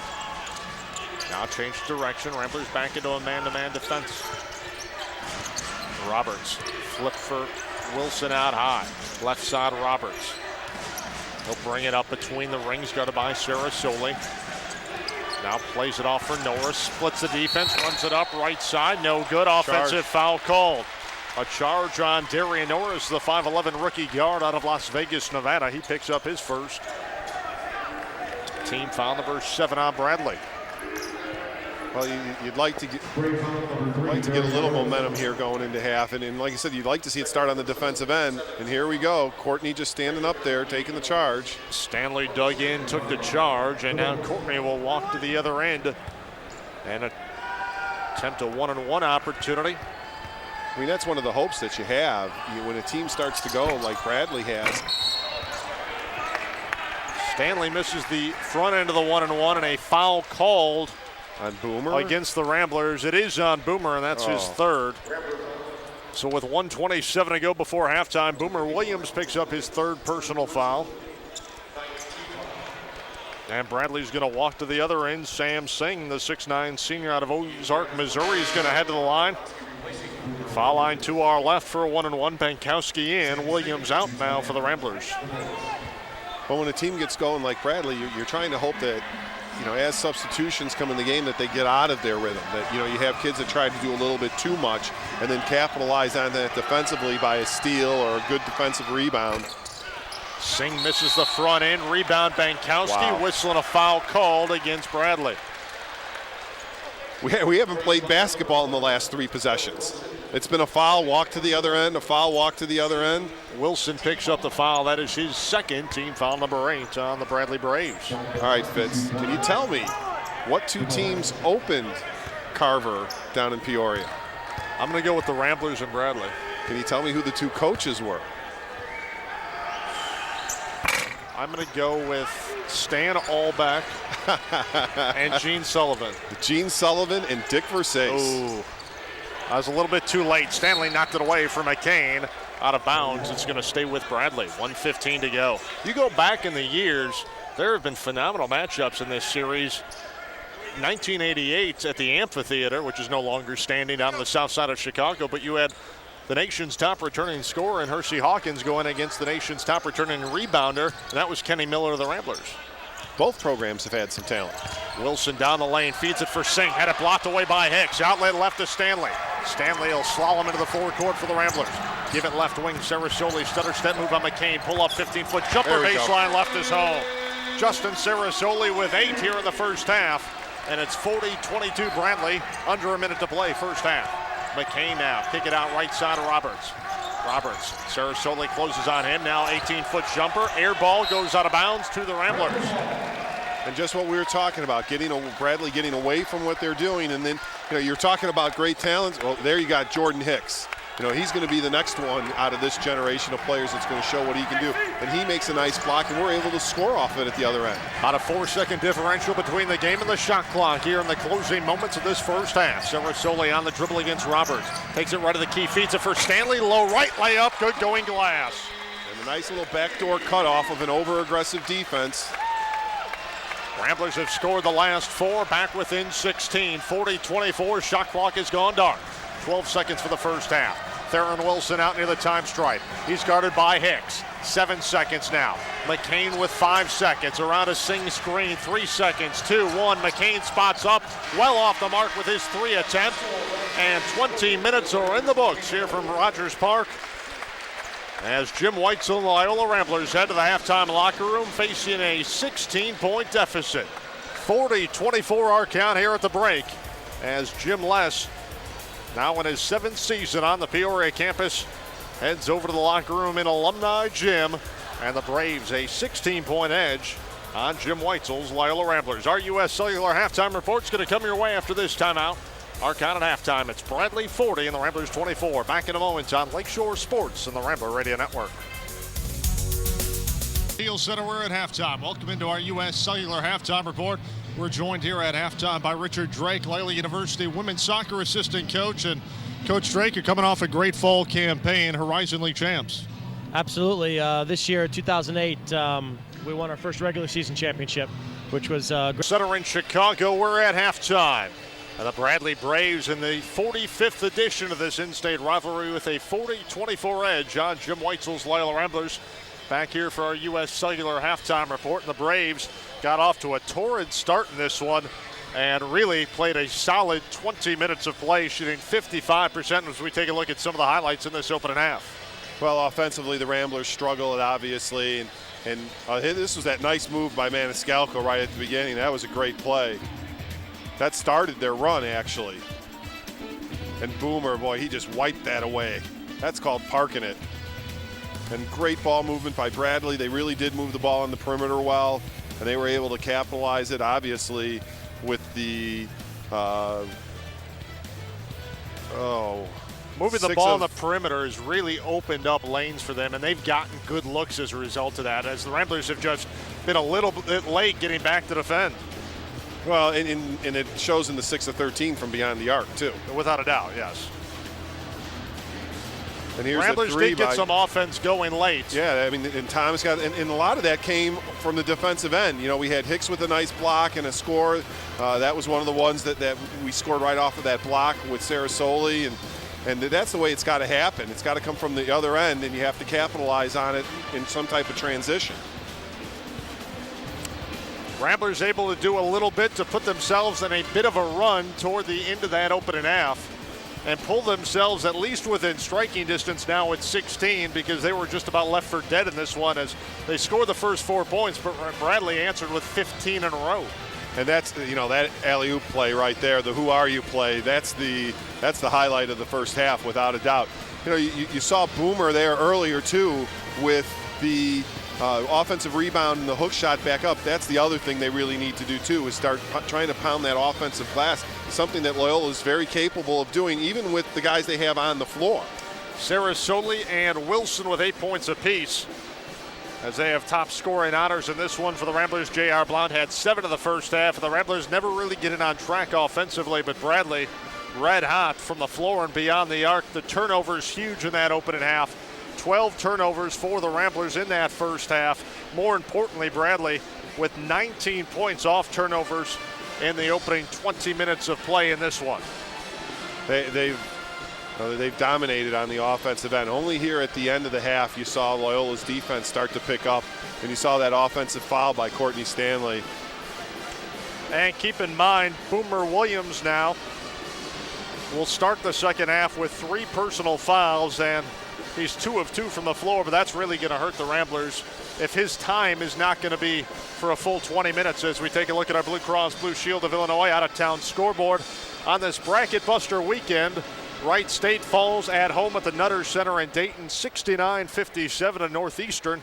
Now change direction, Ramblers back into a man-to-man defense. Roberts, flip for Wilson out high. Left side, Roberts. He'll bring it up between the rings, guarded by Sarasoli. Now plays it off for Norris, splits the defense, runs it up right side, no good, offensive foul called. A charge on Darian Norris, the 5'11" rookie guard out of Las Vegas, Nevada. He picks up his first. Team foul number 7 on Bradley. Well, you'd like to get a little momentum here going into half, and like I said, you'd like to see it start on the defensive end. And here we go. Courtney just standing up there, taking the charge. Stanley dug in, took the charge, and now Courtney will walk to the other end and attempt a one-on-one opportunity. I mean, that's one of the hopes that you have when a team starts to go like Bradley has. Stanley misses the front end of the one-on-one, and a foul called on Boomer against the Ramblers. It is on Boomer, and that's his third. So with 1:27 to go before halftime, Boomer Williams picks up his third personal foul. And Bradley's going to walk to the other end. Sam Singh, the 6'9" senior out of Ozark, Missouri, is going to head to the line. Foul line to our left for a one-on-one. Bankowski in, Williams out now for the Ramblers. But when a team gets going like Bradley, you're trying to hope that, you know, as substitutions come in the game, that they get out of their rhythm. That, you know, you have kids that try to do a little bit too much and then capitalize on that defensively by a steal or a good defensive rebound. Singh misses the front end, rebound Bankowski, whistling a foul called against Bradley. We haven't played basketball in the last 3 possessions. It's been a foul, walk to the other end, a foul, walk to the other end. Wilson picks up the foul. That is his second, team foul number 8 on the Bradley Braves. All right, Fitz, can you tell me what 2 teams opened Carver down in Peoria? I'm going to go with the Ramblers and Bradley. Can you tell me who the 2 coaches were? I'm going to go with Stan Albeck and Gene Sullivan. Gene Sullivan and Dick Versace. Oh, I was a little bit too late. Stanley knocked it away for McCain. Out of bounds. It's going to stay with Bradley. 1:15 to go. You go back in the years, there have been phenomenal matchups in this series. 1988 at the amphitheater, which is no longer standing down on the south side of Chicago, but you had the nation's top returning scorer in Hersey Hawkins going against the nation's top returning rebounder, and that was Kenny Miller of the Ramblers. Both programs have had some talent. Wilson down the lane, feeds it for Singh, had it blocked away by Hicks. Outlet left to Stanley. Stanley will slalom into the forward court for the Ramblers. Give it left wing, Sarasoli, stutter step move on McCain, pull up 15-foot jumper, baseline left is home. Justin Sarasoli with 8 here in the first half, and it's 40-22 Bradley, under a minute to play first half. McCain now, kick it out right side of Roberts. Sarasoli closes on him, now 18-foot jumper, air ball goes out of bounds to the Ramblers. And just what we were talking about, Bradley getting away from what they're doing, and then, you know, you're talking about great talents. Well, there you got Jordan Hicks. he's going to be the next one out of this generation of players that's going to show what he can do. And he makes a nice block, and we're able to score off it at the other end. About a 4-second differential between the game and the shot clock here in the closing moments of this first half. Sarasoli on the dribble against Roberts. Takes it right to the key, feeds it for Stanley. Low right layup, good going glass. And a nice little backdoor cutoff of an over-aggressive defense. Ramblers have scored the last 4, back within 16. 40-24, shot clock has gone dark. 12 seconds for the first half. Theron Wilson out near the time stripe. He's guarded by Hicks. 7 seconds now. McCain with 5 seconds. Around a sing screen. 3 seconds. 2, 1. McCain spots up. Well off the mark with his 3 attempt. And 20 minutes are in the books here from Rogers Park, as Jim Weitzel and the Loyola Ramblers head to the halftime locker room facing a 16-point deficit. 40-24 our count here at the break, as Jim Les, now in his 7th season on the Peoria campus, heads over to the locker room in Alumni Gym, and the Braves a 16-point edge on Jim Weitzel's Loyola Ramblers. Our U.S. Cellular halftime report's going to come your way after this timeout. Our count at halftime, it's Bradley 40 and the Ramblers 24. Back in a moment on Lakeshore Sports and the Rambler Radio Network. Gentile Center, we're at halftime. Welcome into our U.S. Cellular halftime report. We're joined here at halftime by Richard Drake, Loyola University women's soccer assistant coach. And Coach Drake, you're coming off a great fall campaign, Horizon League champs. Absolutely. This year, 2008, we won our first regular season championship, which was great. Center in Chicago, we're at halftime. And the Bradley Braves in the 45th edition of this in-state rivalry with a 40-24 edge on Jim Weitzel's Loyola Ramblers. Back here for our U.S. Cellular halftime report. And the Braves got off to a torrid start in this one and really played a solid 20 minutes of play, shooting 55% as we take a look at some of the highlights in this opening half. Well, offensively, the Ramblers struggled, obviously. And this was that nice move by Maniscalco right at the beginning. That was a great play. That started their run, actually. And Boomer, boy, he just wiped that away. That's called parking it. And great ball movement by Bradley. They really did move the ball on the perimeter well, and they were able to capitalize it, obviously, with the moving the ball on the perimeter has really opened up lanes for them, and they've gotten good looks as a result of that, as the Ramblers have just been a little bit late getting back to defend. Well, and it shows in the 6 of 13 from beyond the arc, too. Without a doubt, yes. And here's Ramblers the 3 did get some offense going late. Yeah, I mean, and Thomas got, and a lot of that came from the defensive end. We had Hicks with a nice block and a score. That was one of the ones that we scored right off of that block with Sarasoli, and that's the way it's got to happen. It's got to come from the other end, and you have to capitalize on it in some type of transition. Ramblers able to do a little bit to put themselves in a bit of a run toward the end of that opening half and pull themselves at least within striking distance now at 16, because they were just about left for dead in this one as they scored the first 4 points, but Bradley answered with 15 in a row. And that's, that alley-oop play right there, the who are you play, that's the highlight of the first half without a doubt. You saw Boomer there earlier too with the offensive rebound and the hook shot back up. That's the other thing they really need to do too, is start trying to pound that offensive glass, something that Loyola is very capable of doing, even with the guys they have on the floor. Sarasoli and Wilson with 8 points apiece, as they have top scoring honors in this one for the Ramblers. J.R. Blount had 7 in the first half, and the Ramblers never really getting on track offensively, but Bradley red hot from the floor and beyond the arc. The turnovers huge in that opening half. 12 turnovers for the Ramblers in that first half. More importantly, Bradley with 19 points off turnovers in the opening 20 minutes of play in this one. They've dominated on the offensive end. Only here at the end of the half you saw Loyola's defense start to pick up, and you saw that offensive foul by Courtney Stanley. And keep in mind, Boomer Williams now will start the second half with 3 personal fouls, and he's 2 of 2 from the floor, but that's really going to hurt the Ramblers if his time is not going to be for a full 20 minutes as we take a look at our Blue Cross Blue Shield of Illinois out-of-town scoreboard on this Bracket Buster weekend. Wright State falls at home at the Nutter Center in Dayton, 69-57 to Northeastern.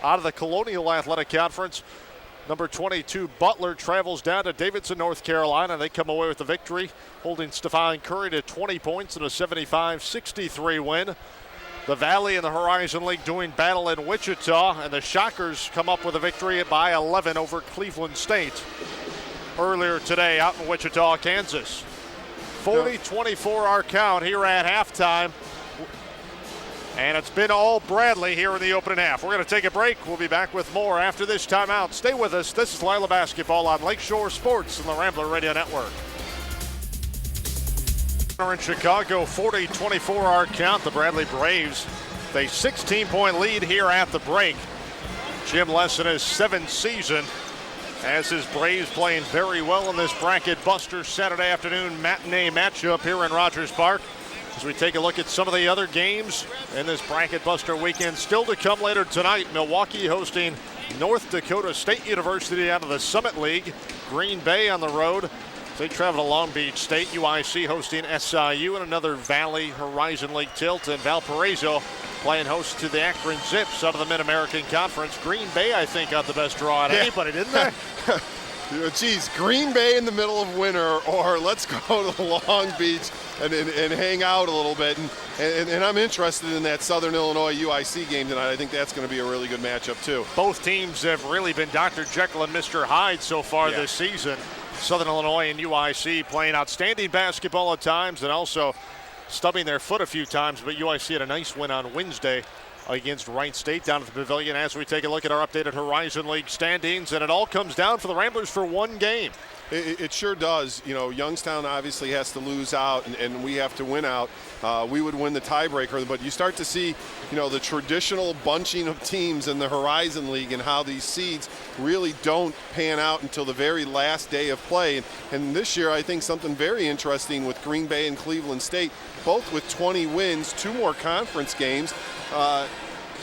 Out of the Colonial Athletic Conference, Number 22, Butler, travels down to Davidson, North Carolina. They come away with the victory, holding Stephon Curry to 20 points in a 75-63 win. The Valley and the Horizon League doing battle in Wichita, and the Shockers come up with a victory by 11 over Cleveland State earlier today out in Wichita, Kansas. 40-24 our count here at halftime. And it's been all Bradley here in the opening half. We're going to take a break. We'll be back with more after this timeout. Stay with us. This is Loyola Basketball on Lakeshore Sports and the Rambler Radio Network. In Chicago, 40-24 our count. The Bradley Braves, a 16-point lead here at the break. Jim Lesson, his 7th season as his Braves playing very well in this bracket buster Saturday afternoon matinee matchup here in Rogers Park. As we take a look at some of the other games in this bracket buster weekend, still to come later tonight. Milwaukee hosting North Dakota State University out of the Summit League. Green Bay on the road. They travel to Long Beach State. UIC hosting SIU and another Valley Horizon League tilt. And Valparaiso playing host to the Akron Zips out of the Mid-American Conference. Green Bay, I think, got the best draw out of anybody, didn't they? Geez, Green Bay in the middle of winter, or let's go to Long Beach and hang out a little bit. And I'm interested in that Southern Illinois UIC game tonight. I think that's going to be a really good matchup, too. Both teams have really been Dr. Jekyll and Mr. Hyde so far this season. Southern Illinois and UIC playing outstanding basketball at times and also stubbing their foot a few times. But UIC had a nice win on Wednesday against Wright State down at the Pavilion as we take a look at our updated Horizon League standings. And it all comes down for the Ramblers for one game. It sure does. You know, Youngstown obviously has to lose out, and we have to win out. We would win the tiebreaker, but you start to see, you know, the traditional bunching of teams in the Horizon League and how these seeds really don't pan out until the very last day of play. And this year, I think something very interesting with Green Bay and Cleveland State, both with 20 wins, 2 more conference games.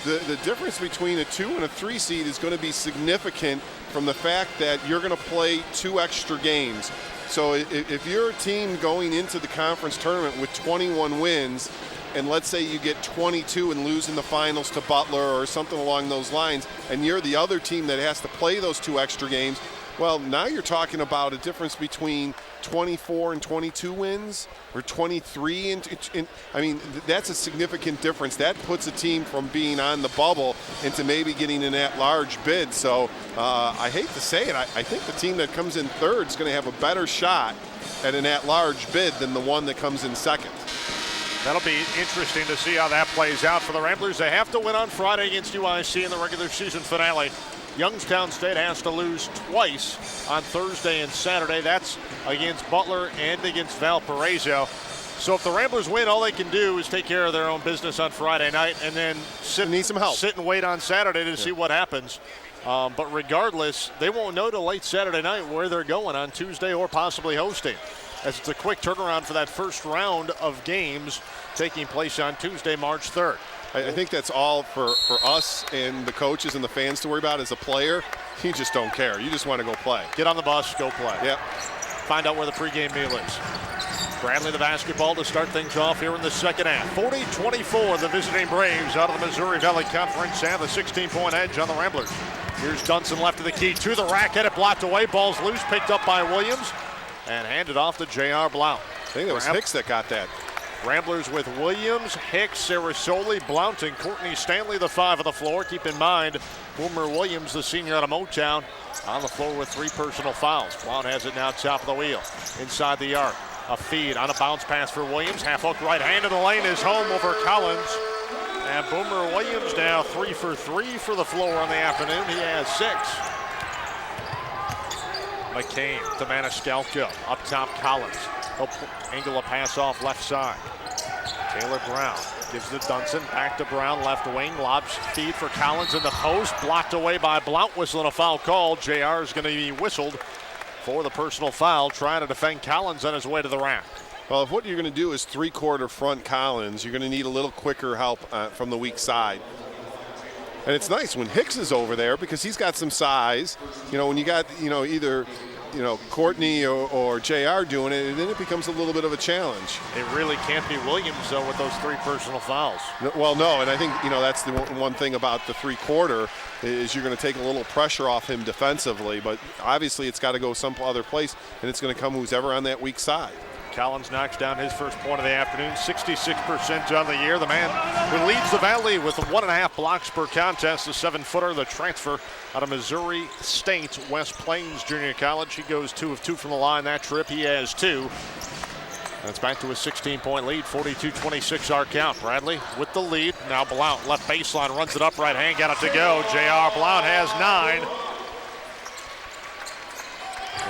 The difference between a 2 and a 3 seed is going to be significant from the fact that you're going to play 2 extra games. So if you're a team going into the conference tournament with 21 wins, and let's say you get 22 and lose in the finals to Butler or something along those lines, and you're the other team that has to play those 2 extra games, well, now you're talking about a difference between 24 and 22 wins or 23. I mean, that's a significant difference. That puts a team from being on the bubble into maybe getting an at-large bid. So I hate to say it, I think the team that comes in third is going to have a better shot at an at-large bid than the one that comes in second. That'll be interesting to see how that plays out for the Ramblers. They have to win on Friday against UIC in the regular season finale. Youngstown State has to lose twice on Thursday and Saturday. That's against Butler and against Valparaiso. So if the Ramblers win, all they can do is take care of their own business on Friday night and then sit and wait on Saturday to see what happens. But regardless, they won't know till late Saturday night where they're going on Tuesday or possibly hosting, as it's a quick turnaround for that first round of games taking place on Tuesday, March 3rd. I think that's all for us and the coaches and the fans to worry about. As a player, you just don't care. You just want to go play. Get on the bus, go play. Yep. Find out where the pregame meal is. Bradley the basketball to start things off here in the second half. 40-24, the visiting Braves out of the Missouri Valley Conference have a 16-point edge on the Ramblers. Here's Dunson left of the key to the rack, had it blocked away. Ball's loose, picked up by Williams, and handed off to J.R. Blount. I think it was Hicks that got that. Ramblers with Williams, Hicks, Sarasoli, Blount, and Courtney Stanley, the 5 on the floor. Keep in mind, Boomer Williams, the senior out of Motown, on the floor with 3 personal fouls. Blount has it now top of the wheel, inside the arc. A feed on a bounce pass for Williams. Half hook right hand in the lane is home over Collins. And Boomer Williams now 3 for 3 for the floor on the afternoon. He has 6. McCain to Maniscalco. Up top, Collins. He'll angle a pass off left side. Taylor Brown gives to Dunson. Back to Brown, left wing. Lobs feed for Collins in the post. Blocked away by Blount, whistling a foul call. JR is going to be whistled for the personal foul, trying to defend Collins on his way to the rack. Well, if what you're going to do is 3-quarter front Collins, you're going to need a little quicker help from the weak side. And it's nice when Hicks is over there because he's got some size. You know, when you got, you know, either Courtney or JR doing it, and then it becomes a little bit of a challenge. It really can't be Williams, though, with those 3 personal fouls. No, and I think, that's the one thing about the 3-quarter is you're going to take a little pressure off him defensively, but obviously it's got to go some other place, and it's going to come who's ever on that weak side. Collins knocks down his first point of the afternoon, 66% on the year. The man who leads the Valley with 1.5 blocks per contest, the 7-footer, the transfer out of Missouri State, West Plains Junior College. He goes 2 of 2 from the line that trip. He has 2. That's back to a 16-point lead, 42-26 our count. Bradley with the lead. Now Blount, left baseline, runs it up, right hand, got it to go. J.R. Blount has 9.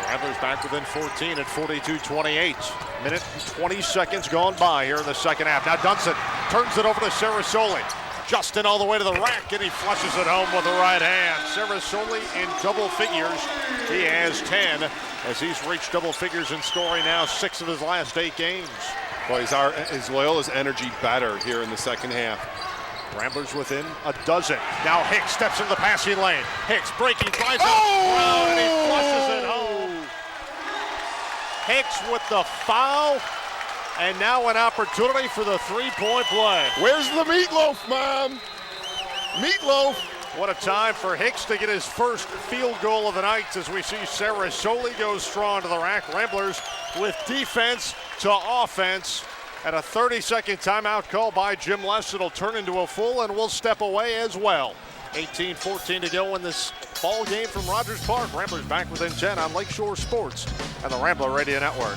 Ramblers back within 14 at 42-28. Minute and 20 seconds gone by here in the second half. Now Dunson turns it over to Sarasoli. Justin all the way to the rack, and he flushes it home with the right hand. Sarasoli in double figures. He has 10 as he's reached double figures in scoring now 6 of his last 8 games. Well, is Loyola's energy better here in the second half? Ramblers within a dozen. Now Hicks steps into the passing lane. Hicks breaking, drives up, and he flushes it home. Hicks with the foul, and now an opportunity for the 3-point play. Where's the meatloaf, Mom? Meatloaf. What a time for Hicks to get his first field goal of the night as we see Sarasoli go strong to the rack. Ramblers with defense to offense. And a 30-second timeout call by Jim Less. It'll turn into a full, and we'll step away as well. 18-14 to go in this ball game from Rogers Park. Ramblers back within 10 on Lakeshore Sports and the Rambler Radio Network.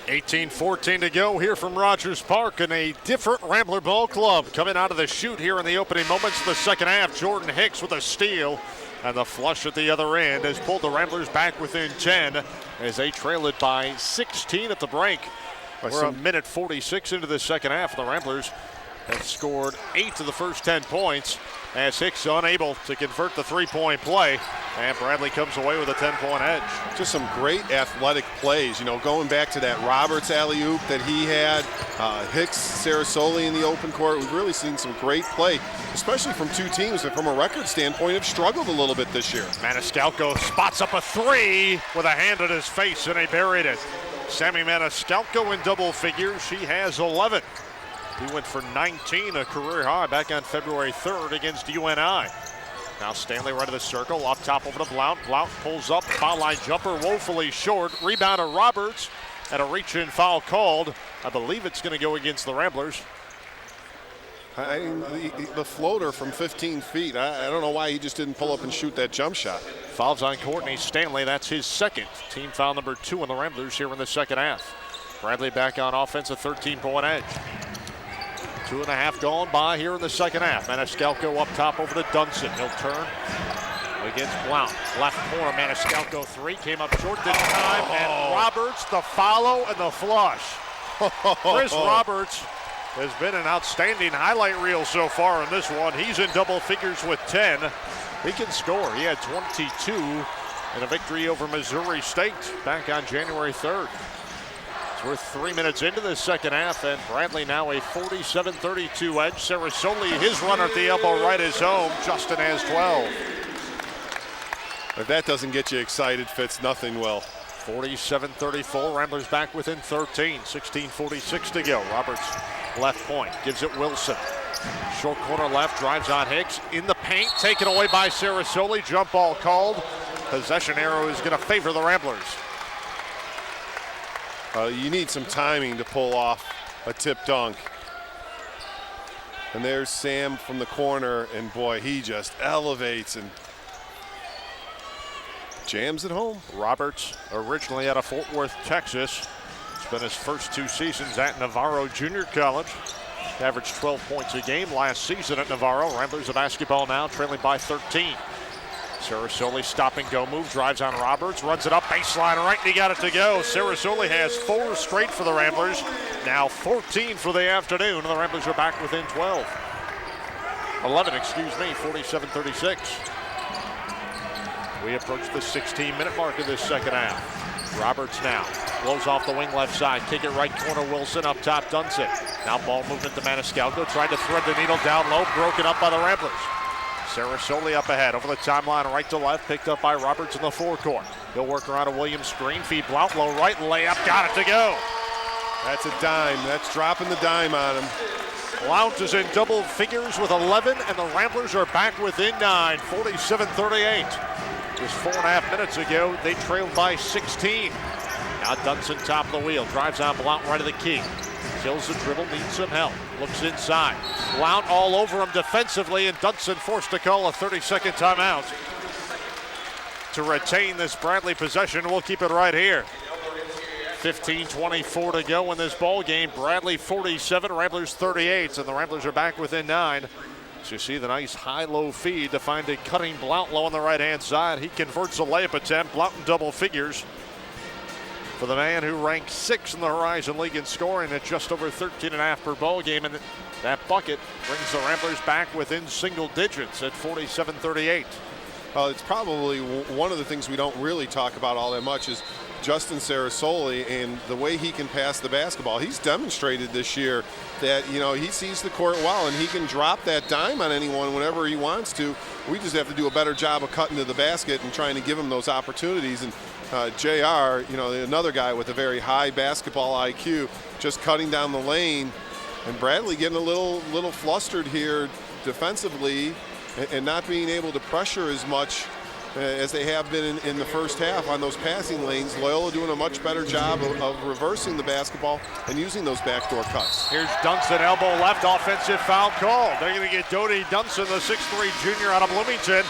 18-14 to go here from Rogers Park, and a different Rambler ball club coming out of the chute here in the opening moments of the second half. Jordan Hicks with a steal, and the flush at the other end has pulled the Ramblers back within 10 as they trail it by 16 at the break. We're a minute 46 into the second half. The Ramblers have scored 8 of the first 10 points as Hicks unable to convert the 3-point play, and Bradley comes away with a 10-point edge. Just some great athletic plays, going back to that Roberts alley-oop that he had, Hicks, Sarasoli in the open court. We've really seen some great play, especially from 2 teams that from a record standpoint have struggled a little bit this year. Maniscalco spots up a 3 with a hand at his face, and he buried it. Sammy Maniscalco in double figures. She has 11. He went for 19, a career high back on February 3rd against UNI. Now Stanley right of the circle, up top over to Blount. Blount pulls up, foul line jumper woefully short. Rebound to Roberts, and a reach-in foul called. I believe it's going to go against the Ramblers. The floater from 15 feet, I don't know why he just didn't pull up and shoot that jump shot. Fouls on Courtney Stanley, that's his second. Team foul number 2 on the Ramblers here in the second half. Bradley back on offense, a 13-point edge. 2.5 gone by here in the second half. Maniscalco up top over to Dunson. He'll turn against Blount. Left corner, Maniscalco 3. Came up short this time, and Roberts, the follow and the flush. Chris Roberts has been an outstanding highlight reel so far in this one. He's in double figures with 10. He can score. He had 22 in a victory over Missouri State back on January 3rd. We're 3 minutes into the second half, and Bradley now a 47-32 edge. Sarasoli, his runner at the elbow right is home. Justin has 12. If that doesn't get you excited, Fitz, nothing will. 47-34, Ramblers back within 13, 16:46 to go. Roberts left point, gives it Wilson. Short corner left, drives on Hicks. In the paint, taken away by Sarasoli. Jump ball called. Possession arrow is going to favor the Ramblers. You need some timing to pull off a tip dunk. And there's Sam from the corner, and boy, he just elevates and jams it home. Roberts, originally out of Fort Worth, Texas. Spent his first 2 seasons at Navarro Junior College. Averaged 12 points a game last season at Navarro. Ramblers of basketball now, trailing by 13. Sarasoli stop and go move, drives on Roberts, runs it up baseline right, and he got it to go. Sarasoli has 4 straight for the Ramblers, now 14 for the afternoon, and the Ramblers are back within 11, 47-36. We approach the 16-minute mark of this second half. Roberts now blows off the wing left side, kick it right corner, Wilson up top, Dunson. Now ball movement to Maniscalco, tried to thread the needle down low, broken up by the Ramblers. Sarasoli up ahead, over the timeline, right to left, picked up by Roberts in the forecourt. He'll work around a Williams screen, feed Blount, low right, layup, got it to go. That's a dime. That's dropping the dime on him. Blount is in double figures with 11, and the Ramblers are back within 9, 47-38. Just 4.5 minutes ago, they trailed by 16. Now Dunson top of the wheel, drives on Blount right of the key. Kills the dribble, needs some help. Looks inside. Blount all over him defensively, and Dunson forced to call a 30-second timeout to retain this Bradley possession. We'll keep it right here. 15:24 to go in this ball game. Bradley 47, Ramblers 38, and the Ramblers are back within 9. So you see the nice high-low feed to find a cutting Blount low on the right-hand side. He converts a layup attempt. Blount in double figures for the man who ranked 6th in the Horizon League in scoring at just over 13.5 per ball game. And that bucket brings the Ramblers back within single digits at 47-38. Well, it's probably one of the things we don't really talk about all that much is Justin Sarasoli and the way he can pass the basketball. He's demonstrated this year that, you know, he sees the court well and he can drop that dime on anyone whenever he wants to. We just have to do a better job of cutting to the basket and trying to give him those opportunities. And JR, you know, another guy with a very high basketball IQ, just cutting down the lane. And Bradley getting a little flustered here defensively and not being able to pressure as much as they have been in the first half on those passing lanes. Loyola doing a much better job of reversing the basketball and using those backdoor cuts. Here's Dunson, elbow left, offensive foul called. They're going to get Dodie Dunson, the 6'3" junior out of Bloomington.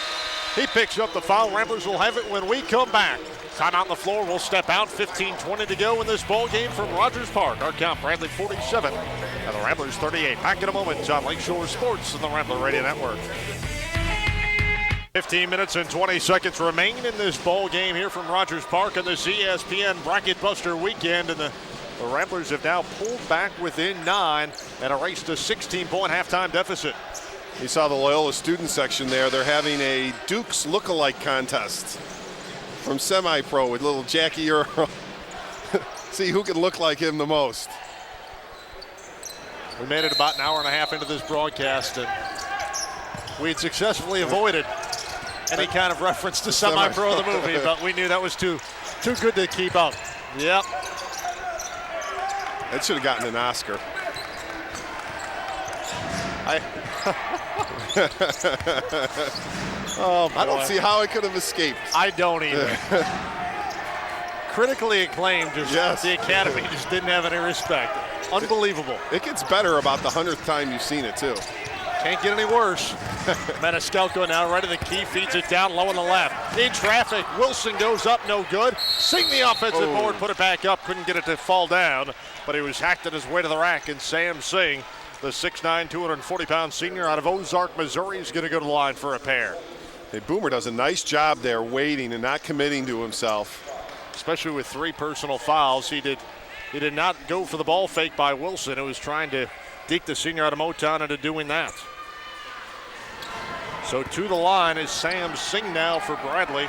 He picks up the foul. Ramblers will have it when we come back. Timeout on the floor. We'll step out. 15:20 to go in this ball game from Rogers Park. Our count, Bradley 47 and the Ramblers 38. Back in a moment on Lakeshore Sports and the Rambler Radio Network. 15 minutes and 20 seconds remain in this ball game here from Rogers Park on this ESPN Bracket Buster weekend. And the Ramblers have now pulled back within 9 and erased a 16-point halftime deficit. You saw the Loyola student section there. They're having a Dukes look-alike contest from semi-pro with little Jackie Earl. See who can look like him the most. We made it about an hour and a half into this broadcast, and we had successfully avoided any kind of reference to semi-pro the movie, but we knew that was too good to keep up. Yep. That should have gotten an Oscar. Oh, I don't see how it could have escaped. I don't either. Critically acclaimed, just the Academy just didn't have any respect. Unbelievable. It gets better about the 100th time you've seen it, too. Can't get any worse. Maniscalco now right of the key, feeds it down low on the left. In traffic, Wilson goes up, no good. Sing the offensive board, put it back up, couldn't get it to fall down, but he was hacked at his way to the rack, and Sam Singh, the 6'9", 240-pound senior out of Ozark, Missouri, is going to go to the line for a pair. Hey, Boomer does a nice job there waiting and not committing to himself. Especially with 3 personal fouls. He did not go for the ball fake by Wilson, who was trying to deke the senior out of Motown into doing that. So to the line is Sam Singh now for Bradley.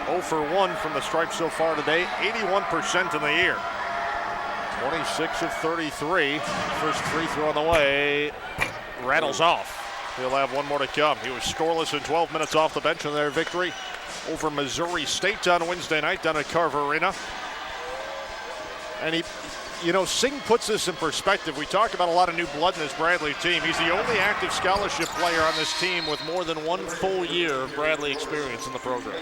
0 for 1 from the stripe so far today, 81% in the year. 26 of 33. First free throw on the way. Rattles off. He'll have one more to come. He was scoreless in 12 minutes off the bench in their victory over Missouri State on Wednesday night down at Carver Arena. And he, you know, Singh puts this in perspective. We talk about a lot of new blood in this Bradley team. He's the only active scholarship player on this team with more than 1 full year of Bradley experience in the program.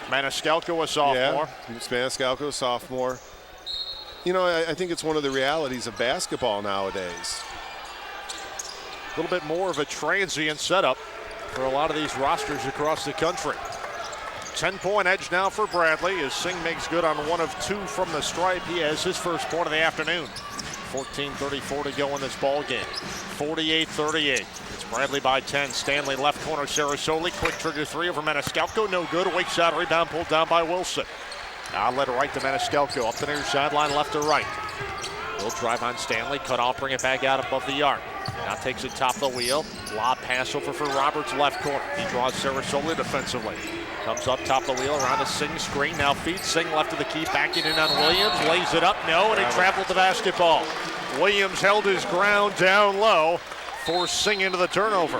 Maniscalco, a sophomore. Yeah, Maniscalco, a sophomore. You know, I think it's one of the realities of basketball nowadays. A little bit more of a transient setup for a lot of these rosters across the country. 10-point edge now for Bradley as Singh makes good on 1 of 2 from the stripe. He has his first point of the afternoon. 14:34 to go in this ball game. 48-38. It's Bradley by 10. Stanley left corner, Sarasoli. Quick trigger 3 over Maniscalco. No good. Weak shot rebound pulled down by Wilson. Now let it right to Maniscalco. Up the near sideline, left to right. He'll drive on Stanley. Cut off, bring it back out above the arc. Now takes it top of the wheel. Lob pass over for Roberts, left corner. He draws Sarasoli defensively. Comes up top of the wheel around the Singh screen. Now feeds Singh left of the key. Backing in on Williams. Lays it up. No, and he traveled the basketball. Williams held his ground down low. forcing into the turnover.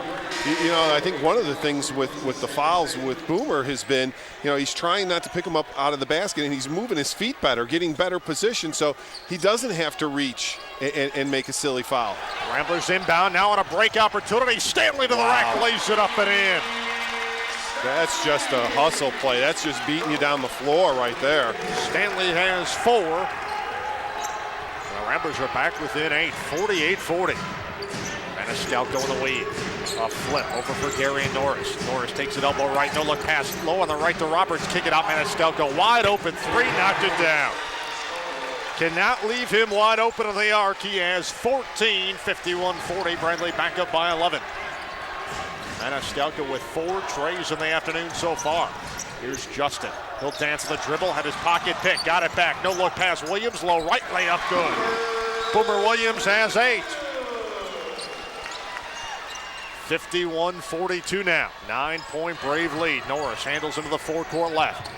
You know, I think one of the things with the fouls with Boomer has been, you know, he's trying not to pick them up out of the basket, and he's moving his feet better, getting better position, so he doesn't have to reach and make a silly foul. Ramblers inbound now on a break opportunity. Stanley to the rack, lays it up and in. That's just a hustle play. That's just beating you down the floor right there. Stanley has 4. The Ramblers are back within 8, 48-40. Maniscalco in the lead. A flip over for Darian Norris. Norris takes it elbow right, no look pass, low on the right to Roberts. Kick it out, Maniscalco wide open, 3, knocked it down. Cannot leave him wide open in the arc. He has 14, 51-40. Bradley back up by 11. Maniscalco with 4 trays in the afternoon so far. Here's Justin. He'll dance the dribble, had his pocket pick, got it back. No look pass. Williams, low right layup, good. Boomer Williams has 8. 51-42 now. 9-point Brave lead. Norris handles into the forecourt left.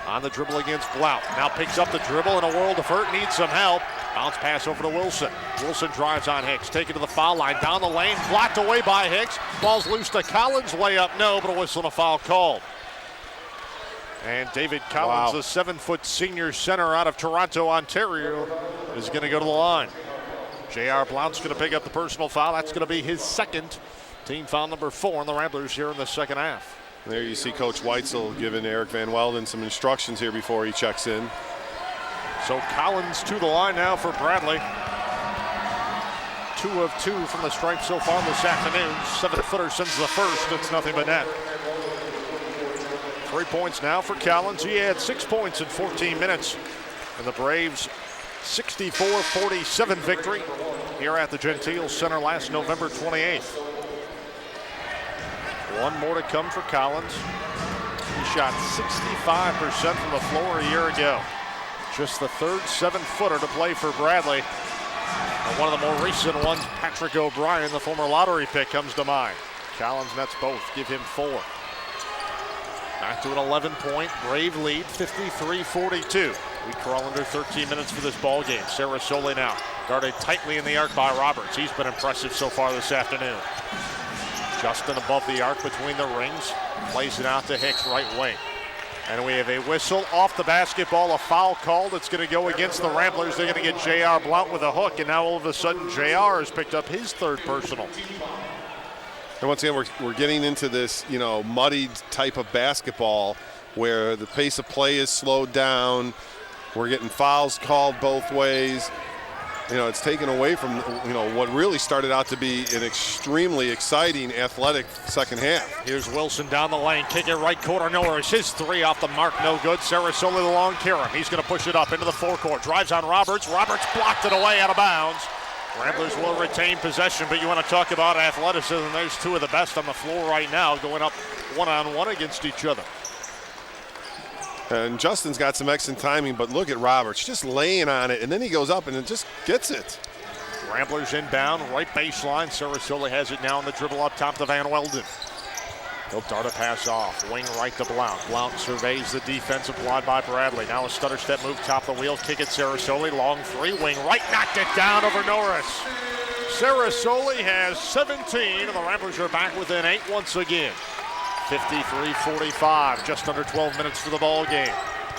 On the dribble against Blount. Now picks up the dribble in a world of hurt. Needs some help. Bounce pass over to Wilson. Wilson drives on Hicks. Taken to the foul line. Down the lane. Blocked away by Hicks. Ball's loose to Collins. Layup no, but a whistle and a foul called. And David Collins, the 7-foot senior center out of Toronto, Ontario, is going to go to the line. J.R. Blount's going to pick up the personal foul. That's going to be his second. Team foul number 4 on the Ramblers here in the second half. There you see Coach Weitzel giving Eric Van Welden some instructions here before he checks in. So Collins to the line now for Bradley. 2 of 2 from the stripe so far this afternoon. 7-footer since the first. It's nothing but net. 3 points now for Collins. He had 6 points in 14 minutes. And the Braves 64-47 victory here at the Gentile Center last November 28th. 1 more to come for Collins. He shot 65% from the floor a year ago. Just the 3rd 7-footer to play for Bradley. And one of the more recent ones, Patrick O'Brien, the former lottery pick, comes to mind. Collins nets both, give him 4. Back to an 11-point Brave lead, 53-42. We crawl under 13 minutes for this ball game. Sarasoli now guarded tightly in the arc by Roberts. He's been impressive so far this afternoon. Justin above the arc between the rings, plays it out to Hicks, right wing. And we have a whistle off the basketball, a foul called. It's going to go against the Ramblers. They're going to get J.R. Blount with a hook, and now all of a sudden J.R. has picked up his 3rd personal. And once again, we're getting into this, you know, muddied type of basketball where the pace of play is slowed down. We're getting fouls called both ways. You know, it's taken away from, you know, what really started out to be an extremely exciting, athletic second half. Here's Wilson down the lane, kick it right corner, Norris. His 3 off the mark, no good. Sarasoli the long Karam. He's going to push it up into the forecourt. Drives on Roberts. Roberts blocked it away out of bounds. Ramblers will retain possession, but you want to talk about athleticism. There's 2 of the best on the floor right now going up one-on-one against each other. And Justin's got some excellent timing, but look at Roberts just laying on it, and then he goes up and it just gets it. Ramblers inbound, right baseline. Sarasoli has it now on the dribble up top to Van Welden. He'll dart a pass off, wing right to Blount. Blount surveys the defense applied by Bradley. Now a stutter step move, top of the wheel, kick it Sarasoli, long 3, wing right, knocked it down over Norris. Sarasoli has 17, and the Ramblers are back within 8 once again. 53-45, just under 12 minutes for the ball game.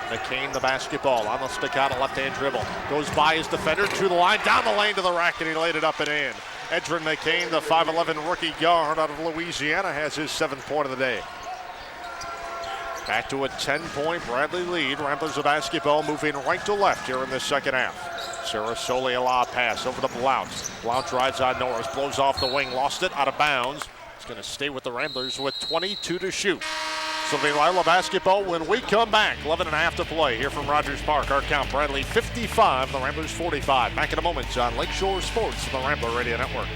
McCain the basketball on the staccato left-hand dribble. Goes by his defender to the line, down the lane to the rack, and he laid it up and in. Edrin McCain, the 5'11 rookie guard out of Louisiana, has his 7th point of the day. Back to a 10-point Bradley lead. Ramblers of basketball moving right to left here in the second half. Sarasoli a lob pass over to Blount. Blount drives on Norris, blows off the wing, lost it, out of bounds. He's going to stay with the Ramblers with 22 to shoot. So Loyola basketball when we come back. 11.5 to play here from Rogers Park. Our count, Bradley 55, the Ramblers 45. Back in a moment on Lakeshore Sports, the Rambler Radio Network.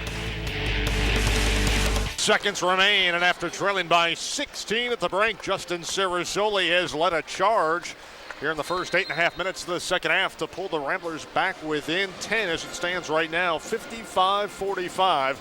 Seconds remain, and after trailing by 16 at the break, Justin Sarasoli has led a charge here in the first 8.5 minutes of the second half to pull the Ramblers back within 10 as it stands right now, 55-45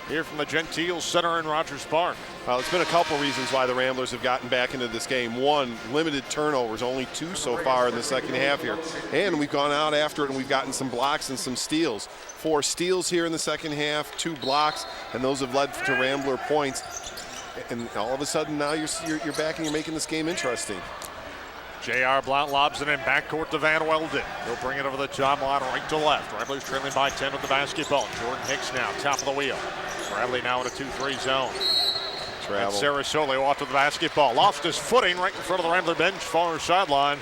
here from the Gentile Center in Rogers Park. It's been a couple reasons why the Ramblers have gotten back into this game. One, limited turnovers, only 2 so far in the second half here. And we've gone out after it and we've gotten some blocks and some steals. 4 steals here in the second half, 2 blocks, and those have led to Rambler points. And all of a sudden now you're back and you're making this game interesting. J.R. Blount lobs it in backcourt to Van Welden. He'll bring it over the timeline right to left. Ramblers trailing by 10 with the basketball. Jordan Hicks now, top of the wheel. Bradley now in a 2-3 zone. And Sarasoli off to the basketball. Lost his footing right in front of the Rambler bench, far sideline.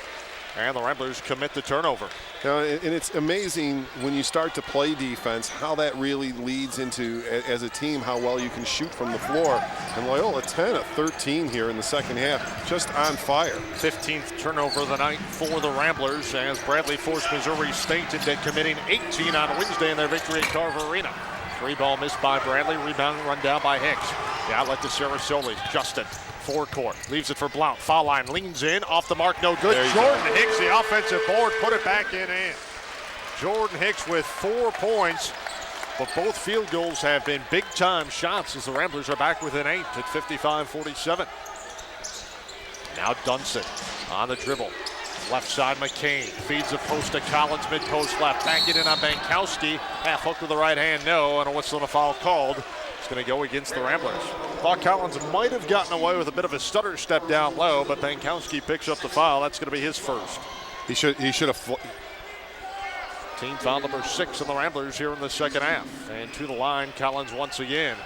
And the Ramblers commit the turnover. You know, and it's amazing when you start to play defense how that really leads into, as a team, how well you can shoot from the floor. And Loyola 10 of 13 here in the second half, just on fire. 15th turnover of the night for the Ramblers as Bradley forced Missouri State into committing 18 on Wednesday in their victory at Carver Arena. 3 ball missed by Bradley, rebound run down by Hicks. The outlet to Sarasoli. Justin, forecourt, leaves it for Blount. Foul line, leans in, off the mark, no good. Jordan Hicks, the offensive board, put it back in. Jordan Hicks with 4 points, but both field goals have been big-time shots as the Ramblers are back within 8 at 55-47. Now Dunson on the dribble. Left side, McCain feeds the post to Collins, mid-post left. Back it in on Bankowski. Half hook with the right hand, no, and a whistle and a foul called. It's going to go against the Ramblers. Thought Collins might have gotten away with a bit of a stutter step down low, but Bankowski picks up the foul. That's going to be his first. He should have. Team foul number 6 on the Ramblers here in the second half. And to the line, Collins once again.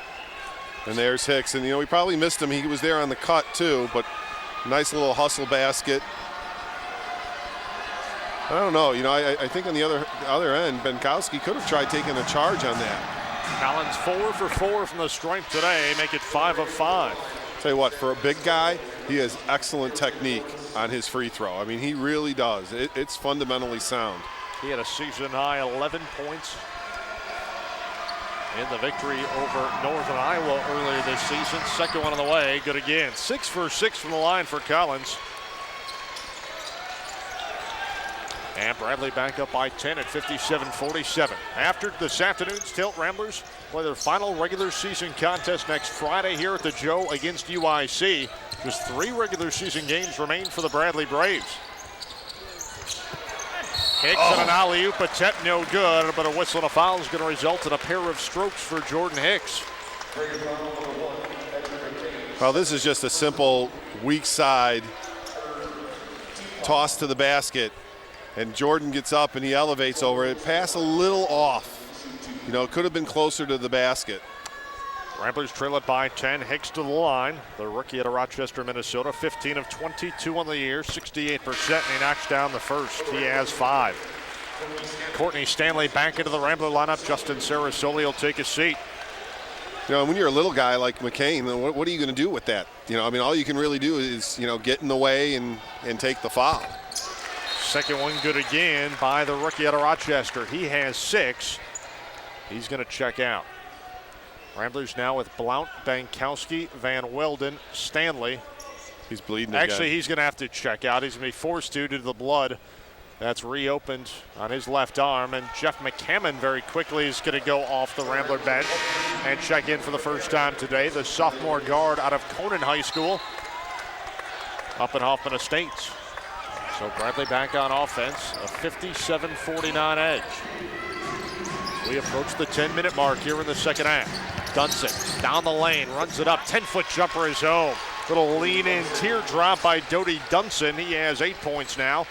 And there's Hicks, and we probably missed him. He was there on the cut too, but nice little hustle basket. I don't know. I think on the other end, Bankowski could have tried taking a charge on that. Collins 4 for 4 from the stripe today, make it 5 of 5. Tell you what, for a big guy, he has excellent technique on his free throw. I mean, he really does. It's fundamentally sound. He had a season-high 11 points in the victory over Northern Iowa earlier this season. Second one on the way, good again. 6 for 6 from the line for Collins. And Bradley back up by 10 at 57-47. After this afternoon's tilt, Ramblers play their final regular season contest next Friday here at the Joe against UIC. Just 3 regular season games remain for the Bradley Braves. Hicks and an alley-oop attempt, no good, but a whistle and a foul is going to result in a pair of strokes for Jordan Hicks. Well, this is just a simple weak side toss to the basket. And Jordan gets up and he elevates over it. Pass a little off. It could have been closer to the basket. Ramblers trail it by 10. Hicks to the line. The rookie out of Rochester, Minnesota. 15 of 22 on the year, 68%, and he knocks down the first. He has 5. Courtney Stanley back into the Rambler lineup. Justin Sarasoli will take a seat. When you're a little guy like McCain, what are you going to do with that? All you can really do is, get in the way and take the foul. Second one good again by the rookie out of Rochester. He has 6. He's going to check out. Ramblers now with Blount, Bankowski, Van Welden, Stanley. He's bleeding Actually, again. he's going to have to check out. He's going to be forced to due to the blood that's reopened on his left arm. And Jeff McCammon very quickly is going to go off the Rambler bench and check in for the first time today. The sophomore guard out of Conan High School up in Hoffman Estates. So Bradley back on offense, a 57-49 edge. We approach the 10-minute mark here in the second half. Dunson down the lane, runs it up, 10-foot jumper is home. Little lean-in teardrop by Dodie Dunson. He has 8 points now.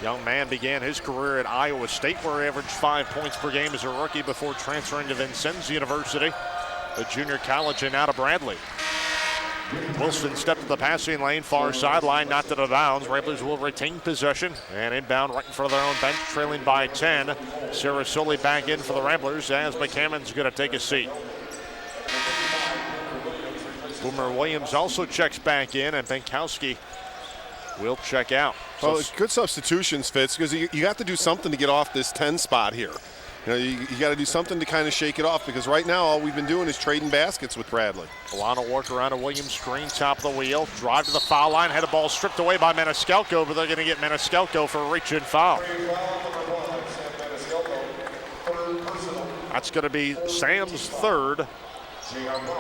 Young man began his career at Iowa State, where he averaged 5 points per game as a rookie before transferring to Vincennes University, a junior college, and out of Bradley. Wilson stepped to the passing lane, far sideline, knocked it out of bounds. Ramblers will retain possession and inbound right in front of their own bench, trailing by 10. Sarasoli back in for the Ramblers as McCammon's going to take a seat. Boomer Williams also checks back in, and Bankowski will check out. Well, good substitutions, Fitz, because you got to do something to get off this 10 spot here. You got to do something to kind of shake it off, because right now all we've been doing is trading baskets with Bradley. Milano work around a Williams screen, top of the wheel, drive to the foul line, had a ball stripped away by Maniscalco, but they're going to get Maniscalco for a reach-in foul. That's going to be Sam's third.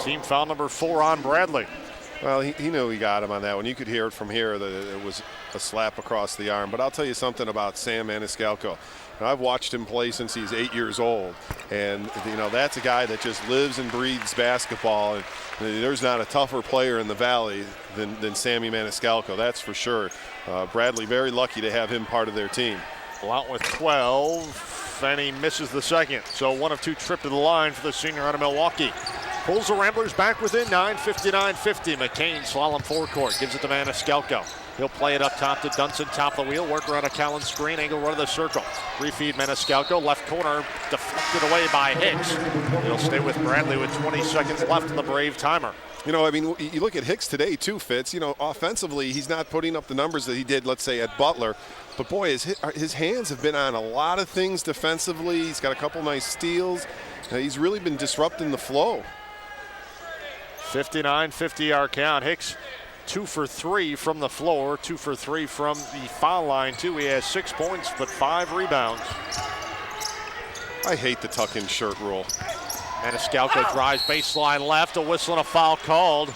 Team foul number 4 on Bradley. Well, he knew he got him on that one. You could hear it from here that it was a slap across the arm. But I'll tell you something about Sam Maniscalco. I've watched him play since he's 8 years old. And, you know, that's a guy that just lives and breathes basketball. And there's not a tougher player in the Valley than Sammy Maniscalco, that's for sure. Bradley very lucky to have him part of their team. Blount with 12, and he misses the second. So 1 of 2 trip to the line for the senior out of Milwaukee. Pulls the Ramblers back within 9, 59-50. McCain slalom forecourt, gives it to Maniscalco. He'll play it up top to Dunson, top of the wheel, work around a Collins screen, angle run of the circle. Refeed Maniscalco, left corner, deflected away by Hicks. He'll stay with Bradley with 20 seconds left in the Brave timer. You know, I mean, you look at Hicks today too, Fitz. You know, offensively, he's not putting up the numbers that he did, let's say, at Butler. But boy, his hands have been on a lot of things defensively. He's got a couple nice steals. He's really been disrupting the flow. 59-50 our count. Hicks 2 for 3 from the floor, 2 for 3 from the foul line too. He has 6 points but 5 rebounds. I hate the tuck-in shirt rule. Maniscalco drives baseline left, a whistle and a foul called.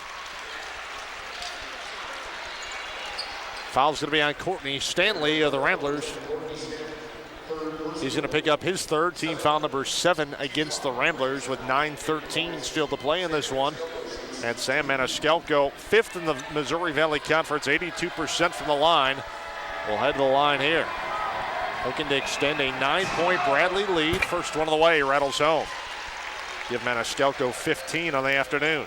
Foul's going to be on Courtney Stanley of the Ramblers. He's going to pick up his 3rd, team foul number 7 against the Ramblers with 9:13 still to play in this one. And Sam Maniscalco, 5th in the Missouri Valley Conference, 82% from the line. We'll head to the line here. Looking to extend a 9-point Bradley lead. First one of the way, rattles home. Give Maniscalco 15 on the afternoon.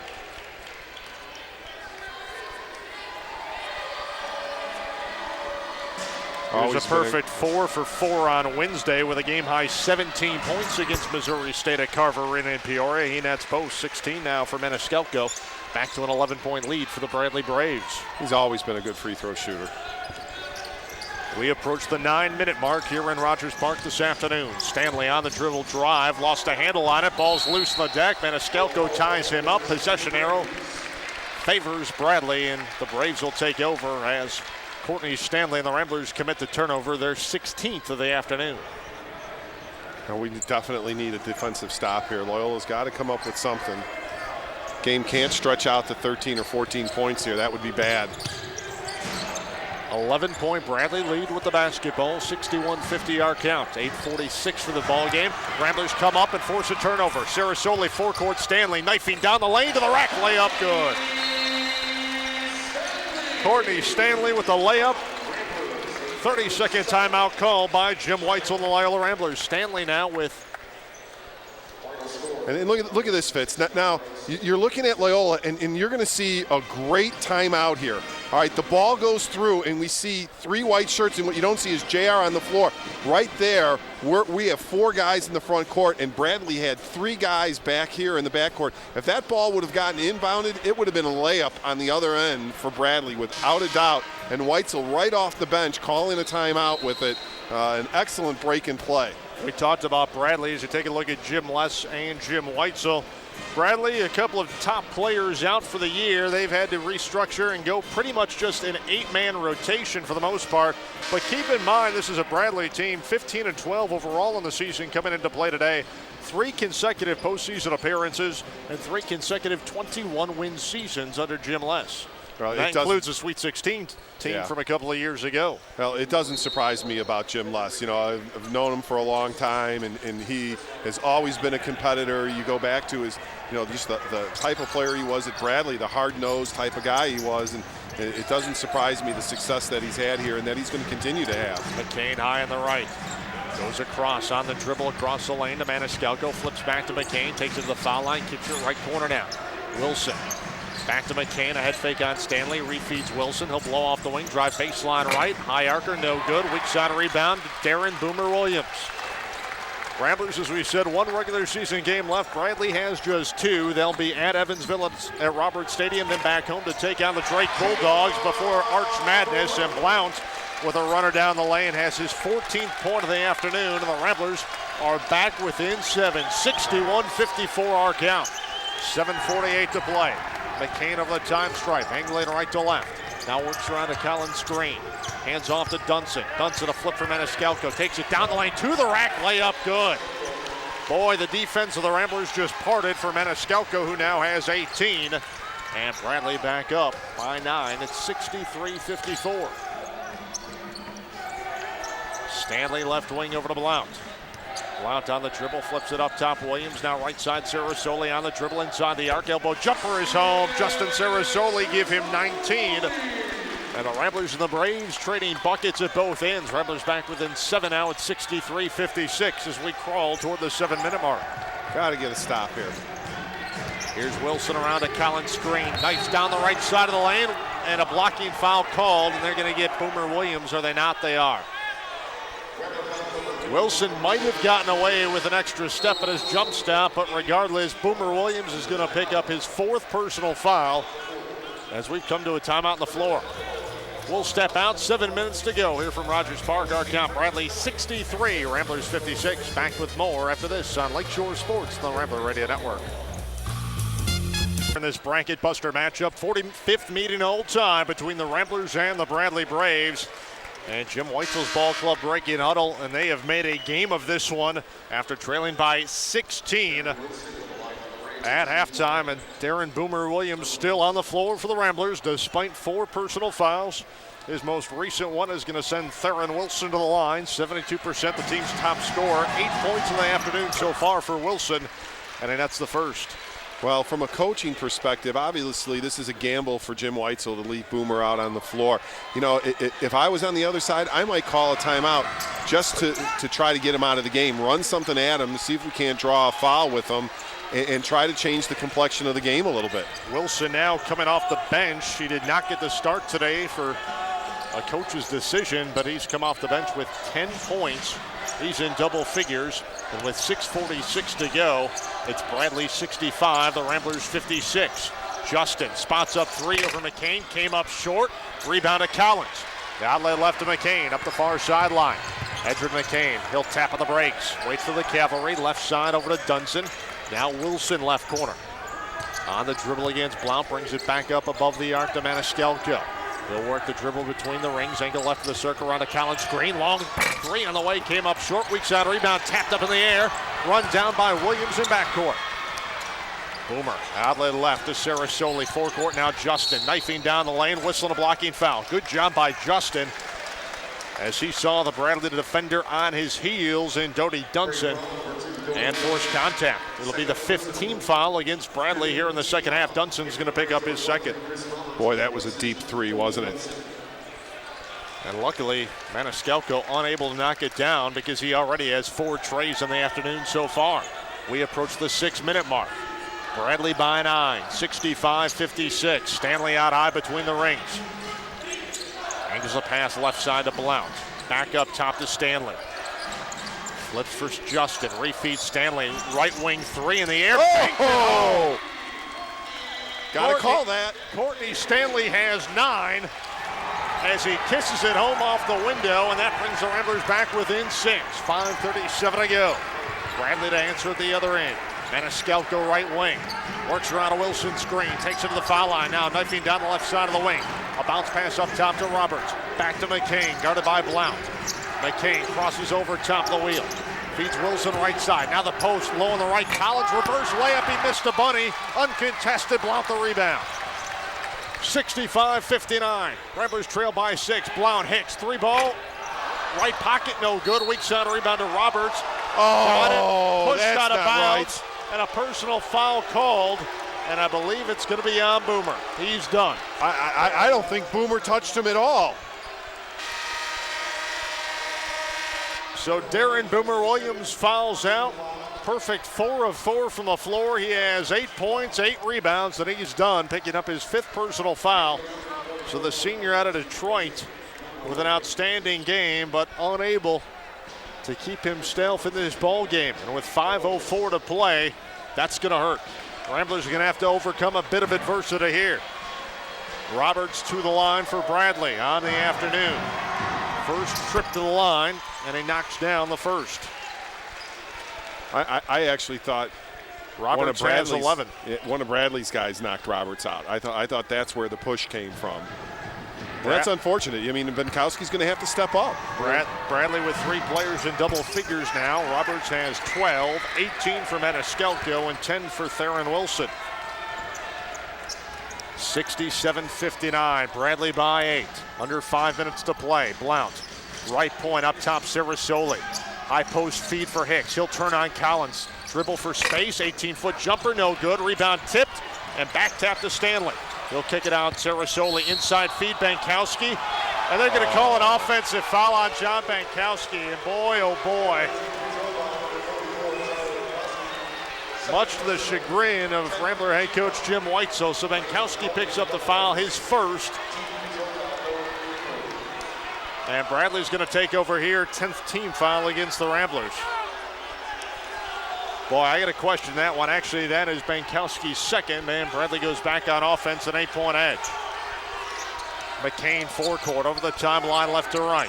It was a perfect 4 for 4 on Wednesday with a game-high 17 points against Missouri State at Carver Arena in Peoria. He nets both. 16 now for Maniscalco. Back to an 11-point lead for the Bradley Braves. He's always been a good free throw shooter. We approach the 9-minute mark here in Rogers Park this afternoon. Stanley on the dribble drive, lost a handle on it. Ball's loose on the deck. Maniscalco ties him up. Possession arrow favors Bradley, and the Braves will take over as Courtney Stanley and the Ramblers commit the turnover, their 16th of the afternoon. Now we definitely need a defensive stop here. Loyola's got to come up with something. Game can't stretch out to 13 or 14 points here. That would be bad. 11-point Bradley lead with the basketball, 61-50 our count. 8:46 for the ball game. Ramblers come up and force a turnover. Sarasoli forecourt, Stanley knifing down the lane to the rack, layup good. Courtney Stanley with the layup. 30-second timeout call by Jim Weitzel and the Loyola Ramblers. Stanley now with. And look at this, Fitz. Now, you're looking at Loyola, and you're going to see a great timeout here. All right, the ball goes through, and we see 3 white shirts, and what you don't see is JR on the floor. Right there, we have 4 guys in the front court, and Bradley had 3 guys back here in the backcourt. If that ball would have gotten inbounded, it would have been a layup on the other end for Bradley, without a doubt. And Weitzel right off the bench calling a timeout with it. An excellent break and play. We talked about Bradley as you take a look at Jim Less and Jim Weitzel. Bradley, a couple of top players out for the year. They've had to restructure and go pretty much just an 8-man rotation for the most part. But keep in mind, this is a Bradley team, 15-12 overall in the season coming into play today. 3 consecutive postseason appearances and 3 consecutive 21-win seasons under Jim Less. Well, that includes a Sweet 16 team from a couple of years ago. Well, it doesn't surprise me about Jim Less. You know, I've known him for a long time, and he has always been a competitor. You go back to his, you know, just the type of player he was at Bradley, the hard-nosed type of guy he was, and it doesn't surprise me the success that he's had here and that he's going to continue to have. McCain high on the right. Goes across on the dribble across the lane to Maniscalco, flips back to McCain, takes it to the foul line, kicks it right corner now. Wilson. Back to McCain, a head fake on Stanley, refeeds Wilson. He'll blow off the wing, drive baseline right. High arcer, no good. Weak side rebound, Darren Boomer Williams. Ramblers, as we said, 1 regular season game left. Bradley has just 2. They'll be at Evansville at Roberts Stadium, then back home to take on the Drake Bulldogs before Arch Madness. And Blount, with a runner down the lane, has his 14th point of the afternoon. And the Ramblers are back within 7. 61-54 our count. 7:48 to play. McCain of the time stripe, angling right to left. Now works around a Collins screen. Hands off to Dunson. Dunson a flip for Maniscalco. Takes it down the lane to the rack. Layup good. Boy, the defense of the Ramblers just parted for Maniscalco, who now has 18. And Bradley back up by 9. It's 63-54. Stanley left wing over to Blount. Blount on the dribble, flips it up top. Williams now right side. Sarasoli on the dribble inside the arc. Elbow jumper is home. Justin Sarasoli give him 19. And the Ramblers and the Braves trading buckets at both ends. Ramblers back within 7 now at 63-56 as we crawl toward the 7-minute mark. Got to get a stop here. Here's Wilson around a Collins screen. Nice down the right side of the lane. And a blocking foul called. And they're going to get Boomer Williams. Are they not? They are. Wilson might have gotten away with an extra step at his jump stop. But regardless, Boomer Williams is going to pick up his 4th personal foul as we've come to a timeout on the floor. We'll step out. 7 minutes to go here from Rogers Park. Our count, Bradley 63, Ramblers 56. Back with more after this on Lakeshore Sports, the Rambler Radio Network. In this bracket buster matchup, 45th meeting all time between the Ramblers and the Bradley Braves. And Jim Weitzel's ball club breaking huddle, and they have made a game of this one after trailing by 16 at halftime. And Darren Boomer Williams still on the floor for the Ramblers despite 4 personal fouls. His most recent one is going to send Theron Wilson to the line. 72% the team's top scorer. 8 points in the afternoon so far for Wilson, and that's the first. Well, from a coaching perspective, obviously this is a gamble for Jim Weitzel to leave Boomer out on the floor. You know, if I was on the other side, I might call a timeout just to try to get him out of the game. Run something at him, see if we can't draw a foul with him, and try to change the complexion of the game a little bit. Wilson now coming off the bench. He did not get the start today for a coach's decision, but he's come off the bench with 10 points. He's in double figures, and with 6:46 to go, it's Bradley 65, the Ramblers 56. Justin spots up 3 over McCain, came up short, rebound to Collins. The outlet left to McCain, up the far sideline. Edward McCain, he'll tap on the brakes, waits for the cavalry, left side over to Dunson. Now Wilson left corner. On the dribble against Blount, brings it back up above the arc to Maniscalco. He'll work the dribble between the rings, angle left of the circle, around a Collins screen, long 3 on the way, came up short, weak side rebound, tapped up in the air, run down by Williams in backcourt. Boomer, outlet left to Sarasoli, forecourt now Justin, knifing down the lane, whistling a blocking foul. Good job by Justin as he saw the Bradley defender on his heels in Dodie Dunson and forced contact. It'll be the 5th team foul against Bradley here in the second half. Dunson's going to pick up his 2nd. Boy, that was a deep 3, wasn't it? And luckily, Maniscalco unable to knock it down because he already has 4 trays in the afternoon so far. We approach the 6-minute mark. Bradley by 9, 65-56. Stanley out high between the rings. Angles a pass left side to Blount. Back up top to Stanley. Flips for Justin, refeeds Stanley. Right wing 3 in the air. Oh! Gotta call that. Courtney Stanley has 9 as he kisses it home off the window, and that brings the Ramblers back within 6. 5:37 to go. Bradley to answer at the other end. Maniscalco right wing. Works around a Wilson screen. Takes it to the foul line now. Knifing down the left side of the wing. A bounce pass up top to Roberts. Back to McCain. Guarded by Blount. McCain crosses over top of the wheel. Feeds Wilson right side. Now the post low on the right. Collins reverse layup. He missed a bunny. Uncontested. Blount the rebound. 65-59. Ramblers trail by 6. Blount Hicks. 3 ball. Right pocket. No good. Weak side rebound to Roberts. Oh, pushed that's out of not bounds. right. And a personal foul called. And I believe it's going to be on Boomer. He's done. I don't think Boomer touched him at all. So Darren Boomer Williams fouls out. Perfect 4 of 4 from the floor. He has 8 points, 8 rebounds, and he's done, picking up his 5th personal foul. So the senior out of Detroit with an outstanding game, but unable to keep himself in this ball game. And with 5:04 to play, that's going to hurt. Ramblers are going to have to overcome a bit of adversity here. Roberts to the line for Bradley on the afternoon. First trip to the line, and he knocks down the first. I actually thought Roberts has 11. One of Bradley's guys knocked Roberts out. I thought that's where the push came from. That's unfortunate. I mean, Benkowski's going to have to step up. Bradley with 3 players in double figures now. Roberts has 12, 18 for Maniscalco, and 10 for Theron Wilson. 67-59, Bradley by 8. Under 5 minutes to play. Blount, right point up top, Sarasoli. High post feed for Hicks. He'll turn on Collins. Dribble for space, 18-foot jumper, no good. Rebound tipped, and back tap to Stanley. He'll kick it out, Sarasoli, inside feed, Benkowski. And they're going to call an offensive foul on John Benkowski. And boy, oh boy. Much to the chagrin of Rambler head coach Jim Whitesell. So Benkowski picks up the foul, his first. And Bradley's going to take over here, 10th team foul against the Ramblers. Boy, I got to question that one. Actually, that is Benkowski's second. Man, Bradley goes back on offense, an 8-point edge. McCain forecourt, over the timeline, left to right.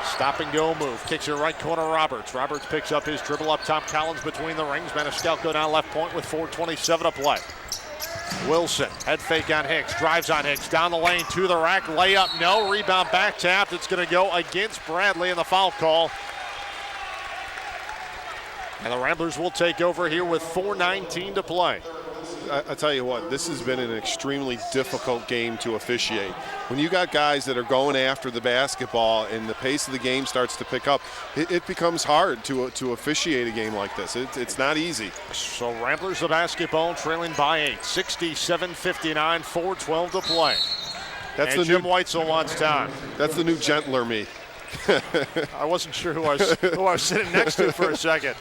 Stop and go move. Kicks it right corner, Roberts. Roberts picks up his dribble up top. Collins between the rings. Maniscalco now left point with 4:27 to play. Wilson, head fake on Hicks. Drives on Hicks. Down the lane to the rack. Layup, no. Rebound back tapped. It's going to go against Bradley in the foul call. And the Ramblers will take over here with 4:19 to play. I tell you what, this has been an extremely difficult game to officiate. When you got guys that are going after the basketball and the pace of the game starts to pick up, it becomes hard to officiate a game like this. It's not easy. So Ramblers the basketball, trailing by 8, 67-59, 4:12 to play. That's and Jim Whitesell wants time. That's the new gentler me. I wasn't sure who I was sitting next to for a second.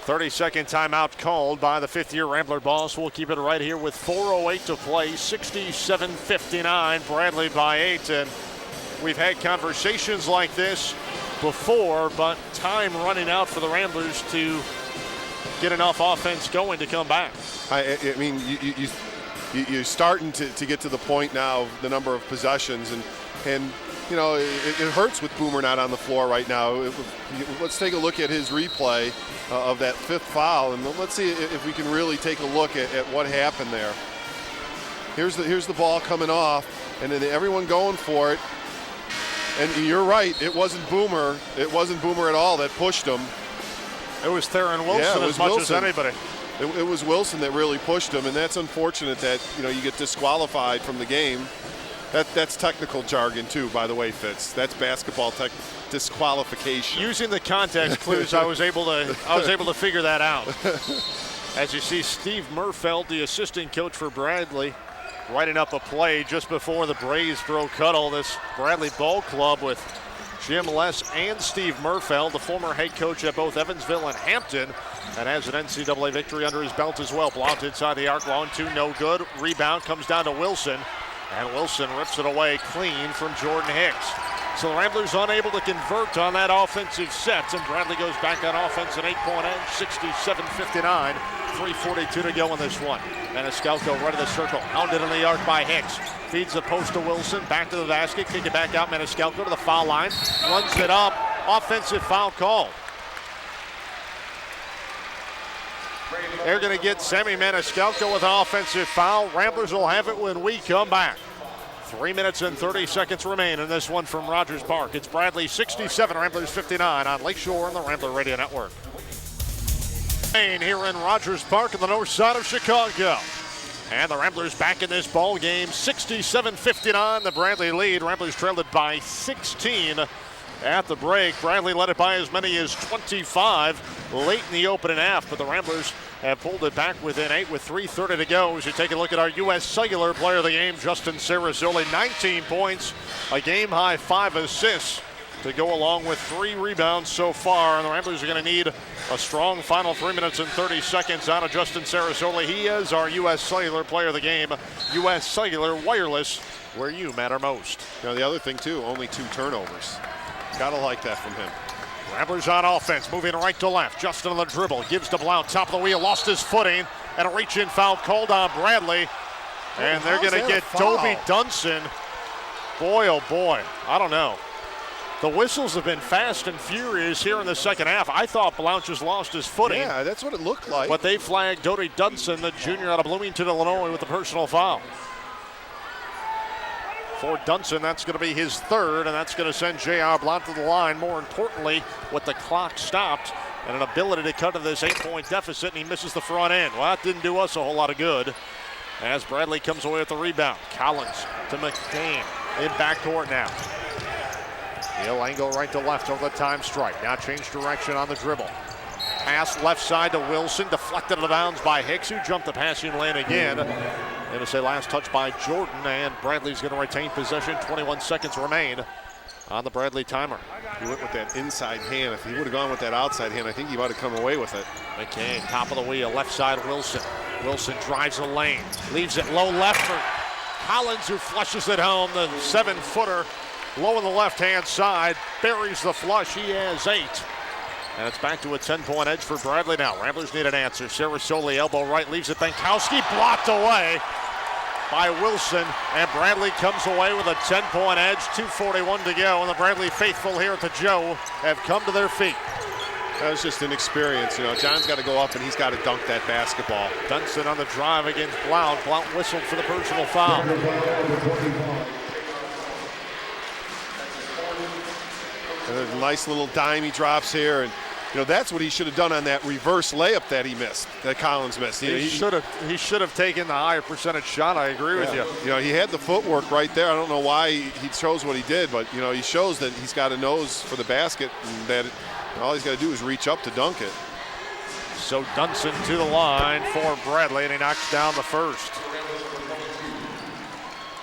30-second timeout called by the 5th-year Rambler boss. We'll keep it right here with 4:08 to play. 67-59, Bradley by 8. And we've had conversations like this before, but time running out for the Ramblers to get enough offense going to come back. I mean, you're starting to get to the point now of the number of possessions, and you know, it hurts with Boomer not on the floor right now. Let's take a look at his replay of that 5th foul, and let's see if we can really take a look at what happened there. Here's the ball coming off, and then everyone going for it. And you're right, it wasn't Boomer. It wasn't Boomer at all that pushed him. It was Theron Wilson as much as anybody. It was Wilson that really pushed him, and that's unfortunate that you get disqualified from the game. That's technical jargon too, by the way, Fitz. That's basketball disqualification. Using the context clues, I was able to figure that out. As you see, Steve Murfeld, the assistant coach for Bradley, writing up a play just before the Braves broke huddle. This Bradley ball club with Jim Les and Steve Murfeld, the former head coach at both Evansville and Hampton, and has an NCAA victory under his belt as well. Blount inside the arc, 1-2, no good. Rebound comes down to Wilson. And Wilson rips it away clean from Jordan Hicks. So the Ramblers unable to convert on that offensive set. And Bradley goes back on offense, an 8-point edge, 67-59. 3:42 to go in this one. Maniscalco right of the circle, hounded in the arc by Hicks. Feeds the post to Wilson, back to the basket, kick it back out. Maniscalco to the foul line, runs it up. Offensive foul call. They're going to get Sammy Maniscalco with an offensive foul. Ramblers will have it when we come back. 3 minutes and 30 seconds remain in this one from Rogers Park. It's Bradley 67, Ramblers 59 on Lakeshore and the Rambler Radio Network. Here in Rogers Park on the north side of Chicago. And the Ramblers back in this ball game, 67-59, the Bradley lead. Ramblers trailed it by 16 at the break. Bradley led it by as many as 25 late in the opening half, but the Ramblers have pulled it back within 8 with 3:30 to go. As you take a look at our U.S. Cellular player of the game, Justin Sarasoli, 19 points, a game-high 5 assists to go along with 3 rebounds so far. And the Ramblers are going to need a strong final 3 minutes and 30 seconds out of Justin Sarasoli. He is our U.S. Cellular player of the game. U.S. Cellular Wireless, where you matter most. The other thing, too, only 2 turnovers. Gotta like that from him. Ramblers on offense, moving right to left. Justin on the dribble, gives to Blount, top of the wheel, lost his footing, and a reach-in foul called on Bradley. And they're going to get Toby Dunson. Boy, oh boy, I don't know. The whistles have been fast and furious here in the second half. I thought Blount just lost his footing. Yeah, that's what it looked like. But they flagged Toby Dunson, the junior out of Bloomington, Illinois, with a personal foul. For Dunson, that's going to be his third, and that's going to send J.R. Blount to the line. More importantly, with the clock stopped and an ability to cut to this 8-point deficit, and he misses the front end. Well, that didn't do us a whole lot of good as Bradley comes away with the rebound. Collins to McCain in backcourt now. He'll angle right to left over the time strike. Now change direction on the dribble. Pass left side to Wilson, deflected out of bounds by Hicks, who jumped the passing lane again. Going to say last touch by Jordan, and Bradley's going to retain possession. 21 seconds remain on the Bradley timer. He went with that inside hand. If he would have gone with that outside hand, I think he might have come away with it. McCain, top of the wheel, left side Wilson. Wilson drives the lane, leaves it low left for Collins, who flushes it home. The 7-footer low on the left-hand side, buries the flush. He has 8. And it's back to a 10-point edge for Bradley now. Ramblers need an answer. Sarasoli, elbow right, leaves it. Benkowski blocked away by Wilson. And Bradley comes away with a 10-point edge. 2:41 to go. And the Bradley faithful here at the Joe have come to their feet. That was just inexperience. You know, John's got to go up and he's got to dunk that basketball. Dunson on the drive against Blount. Blount whistled for the personal foul. And a nice little dime he drops here, and you know that's what he should have done on that reverse layup that he missed, that Collins missed. He should have taken the higher percentage shot. I agree with you. You know, he had the footwork right there. I don't know why he chose what he did, but you know he shows that he's got a nose for the basket, and that all he's got to do is reach up to dunk it. So Dunson to the line for Bradley, and he knocks down the first.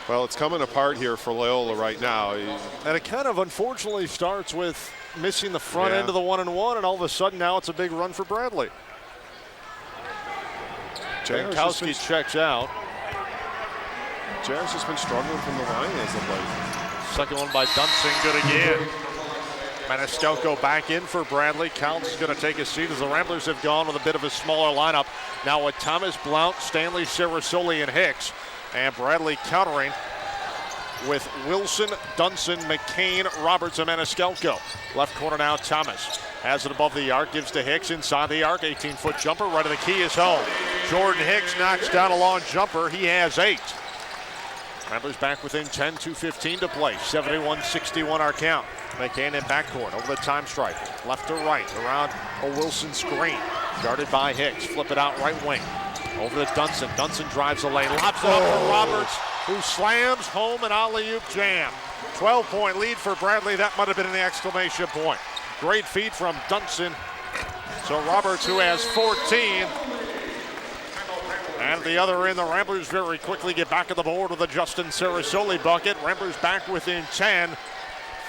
Well, it's coming apart here for Loyola right now. And it kind of unfortunately starts with missing the front end of the 1-and-1, and all of a sudden now it's a big run for Bradley. Benkowski checks out. Jarrett's just been struggling from the line as of late. Second one by Dunson, good again. Maniscalco back in for Bradley. Counts is going to take a seat as the Ramblers have gone with a bit of a smaller lineup. Now with Thomas, Blount, Stanley, Sarasoli, and Hicks. And Bradley countering with Wilson, Dunson, McCain, Roberts, and Maniscalco. Left corner now, Thomas has it above the arc, gives to Hicks inside the arc. 18-foot jumper, right of the key is home. Jordan Hicks knocks down a long jumper. He has 8. Ramblers back within 10, 2:15 to play. 71-61 our count. McCain in backcourt over the time strike. Left to right around a Wilson screen. Guarded by Hicks. Flip it out right wing. Over to Dunson. Dunson drives the lane. Lobs it up for Roberts, who slams home an alley-oop jam. 12-point lead for Bradley. That might have been an exclamation point. Great feed from Dunson. So Roberts, who has 14. And the other end, the Ramblers very quickly get back on the board with a Justin Sarasoli bucket. Ramblers back within 10.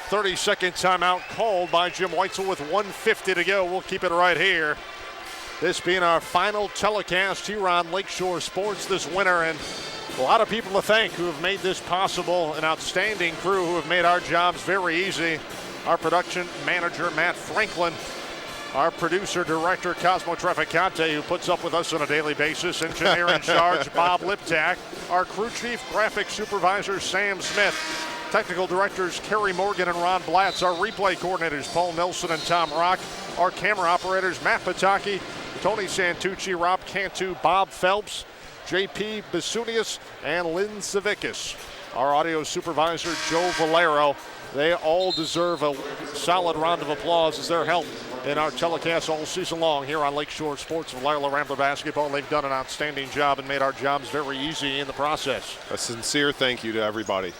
30-second timeout called by Jim Weitzel with 1:50 to go. We'll keep it right here. This being our final telecast here on Lakeshore Sports this winter, and a lot of people to thank who have made this possible. An outstanding crew who have made our jobs very easy. Our production manager, Matt Franklin. Our producer, director, Cosmo Traficante, who puts up with us on a daily basis. Engineer in charge, Bob Liptak. Our crew chief, graphic supervisor, Sam Smith. Technical directors, Kerry Morgan and Ron Blatz. Our replay coordinators, Paul Nelson and Tom Rock. Our camera operators, Matt Pataki, Tony Santucci, Rob Cantu, Bob Phelps, JP Basunius, and Lynn Savickas. Our audio supervisor, Joe Valero. They all deserve a solid round of applause as their help in our telecast all season long here on Lakeshore Sports with Loyola Rambler basketball. They've done an outstanding job and made our jobs very easy in the process. A sincere thank you to everybody.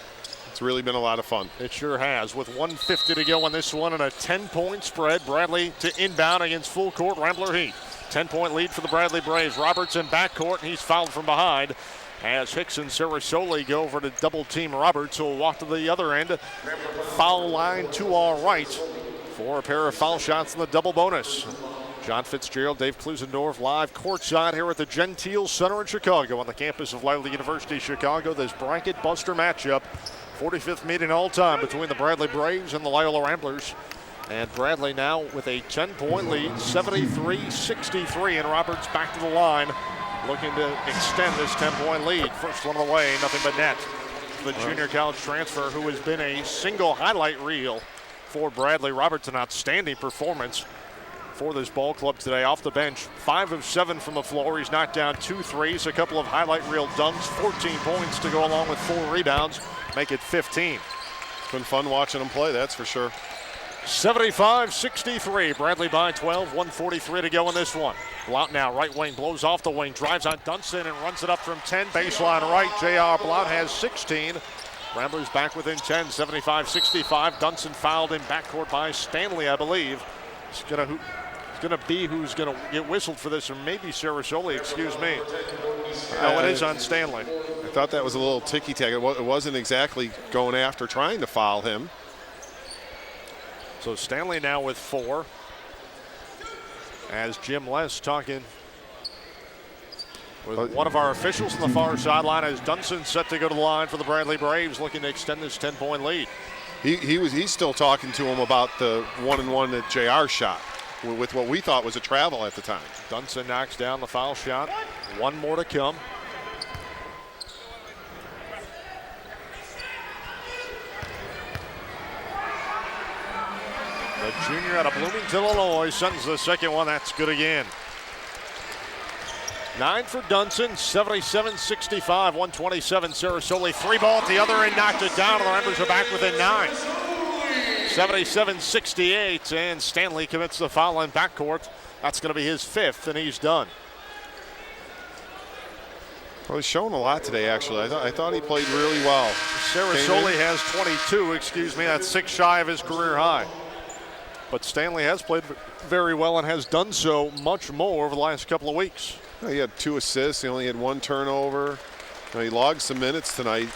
It's really been a lot of fun. It sure has. With 1:50 to go on this one and a 10-point spread, Bradley to inbound against full court Rambler Heat. 10-point lead for the Bradley Braves. Roberts in backcourt, and he's fouled from behind as Hicks and Sarasoli go over to double-team Roberts, who will walk to the other end. Foul line to our right for a pair of foul shots in the double bonus. John Fitzgerald, Dave Klusendorf live courtside here at the Gentile Center in Chicago on the campus of Loyola University Chicago. This bracket buster matchup. 45th meeting all time between the Bradley Braves and the Loyola Ramblers. And Bradley now with a 10-point lead, 73-63, and Roberts back to the line, looking to extend this 10-point lead. First one of the way, nothing but net. The junior college transfer who has been a single highlight reel for Bradley. Roberts, an outstanding performance for this ball club today. Off the bench, 5 of 7 from the floor. He's knocked down 2 threes, a couple of highlight reel dunks, 14 points to go along with 4 rebounds. make it 15. It's been fun watching them play, that's for sure. 75-63. Bradley by 12, 1:43 to go in this one. Blount now, right wing, blows off the wing, drives on Dunson and runs it up from 10. Baseline right, J.R. Blount has 16. Ramblers back within 10, 75-65. Dunson fouled in backcourt by Stanley, I believe. It's gonna be who's gonna get whistled for this, or maybe Sarasoli, excuse me. No, it is on Stanley. I thought that was a little ticky-tack. It wasn't exactly going after trying to foul him. So Stanley now with 4. As Jim Les talking with one of our officials on the far sideline as Dunson set to go to the line for the Bradley Braves, looking to extend this 10-point lead. He's still talking to him about the 1-and-1 that JR shot with what we thought was a travel at the time. Dunson knocks down the foul shot. One more to come. The junior out of Bloomington, Illinois, sends the second one. That's good again. 9 for Dunson, 77-65, 127. Sarasoli, 3-ball at the other end, knocked it down, and the Ramblers are back within 9. 77-68, and Stanley commits the foul in backcourt. That's going to be his 5th, and he's done. Well, he's shown a lot today, actually. I thought he played really well. Sarasoli has 22, that's 6 shy of his career high. But Stanley has played very well and has done so much more over the last couple of weeks. He had 2 assists. He only had 1 turnover. He logged some minutes tonight.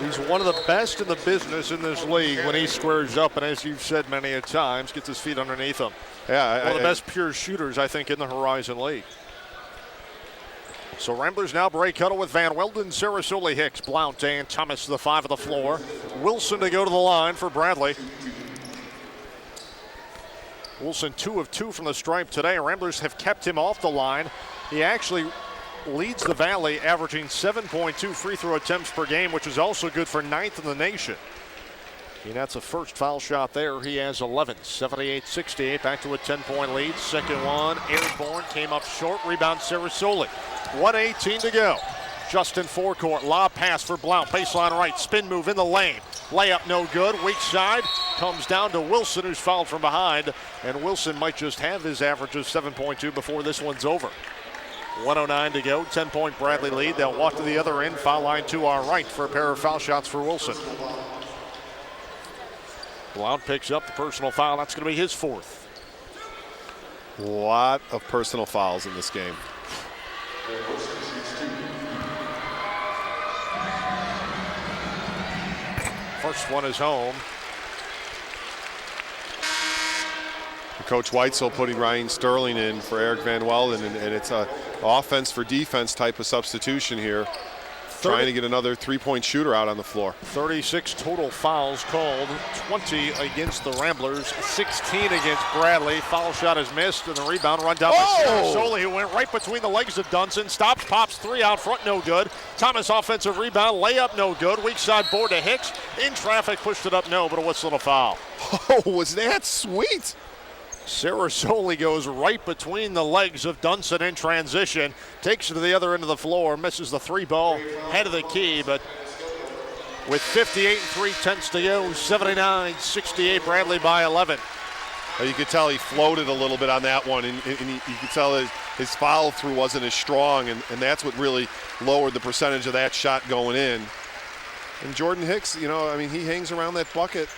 He's one of the best in the business in this league when he squares up, and as you've said many a times, gets his feet underneath him. Yeah, one of the best pure shooters, I think, in the Horizon League. So Ramblers now break huddle with Van Welden, Sarasoli, Hicks, Blount, and Thomas to the 5 of the floor. Wilson to go to the line for Bradley. Wilson 2 of 2 from the stripe today. Ramblers have kept him off the line. He actually leads the Valley, averaging 7.2 free throw attempts per game, which is also good for 9th in the nation. And that's a first foul shot there. He has 11, 78-68, back to a 10-point lead. Second one, airborne, came up short. Rebound, Sarasoli. 1:18 to go. Justin forecourt, lob pass for Blount. Baseline right, spin move in the lane. Layup no good, weak side. Comes down to Wilson, who's fouled from behind. And Wilson might just have his average of 7.2 before this one's over. 1:09 to go, 10-point Bradley lead. They'll walk to the other end, foul line to our right for a pair of foul shots for Wilson. Blount picks up the personal foul. That's going to be his 4th. A lot of personal fouls in this game. First one is home. Coach Weitzel putting Ryan Sterling in for Eric Van Welden, and it's a offense for defense type of substitution here. Trying to get another 3-point shooter out on the floor. 36 total fouls called, 20 against the Ramblers, 16 against Bradley. Foul shot is missed, and the rebound run down by Sarasoli, who went right between the legs of Dunson. Stops, pops 3 out front, no good. Thomas offensive rebound, layup no good. Weak side board to Hicks. In traffic, pushed it up, no, but a whistle and a foul. Oh, was that sweet? Sarasoli goes right between the legs of Dunson in transition, takes it to the other end of the floor, misses the 3-ball, head of the key, but with 58 3/10 to go, 79-68, Bradley by 11. You could tell he floated a little bit on that one, and you could tell his follow through wasn't as strong, and that's what really lowered the percentage of that shot going in. And Jordan Hicks, he hangs around that bucket.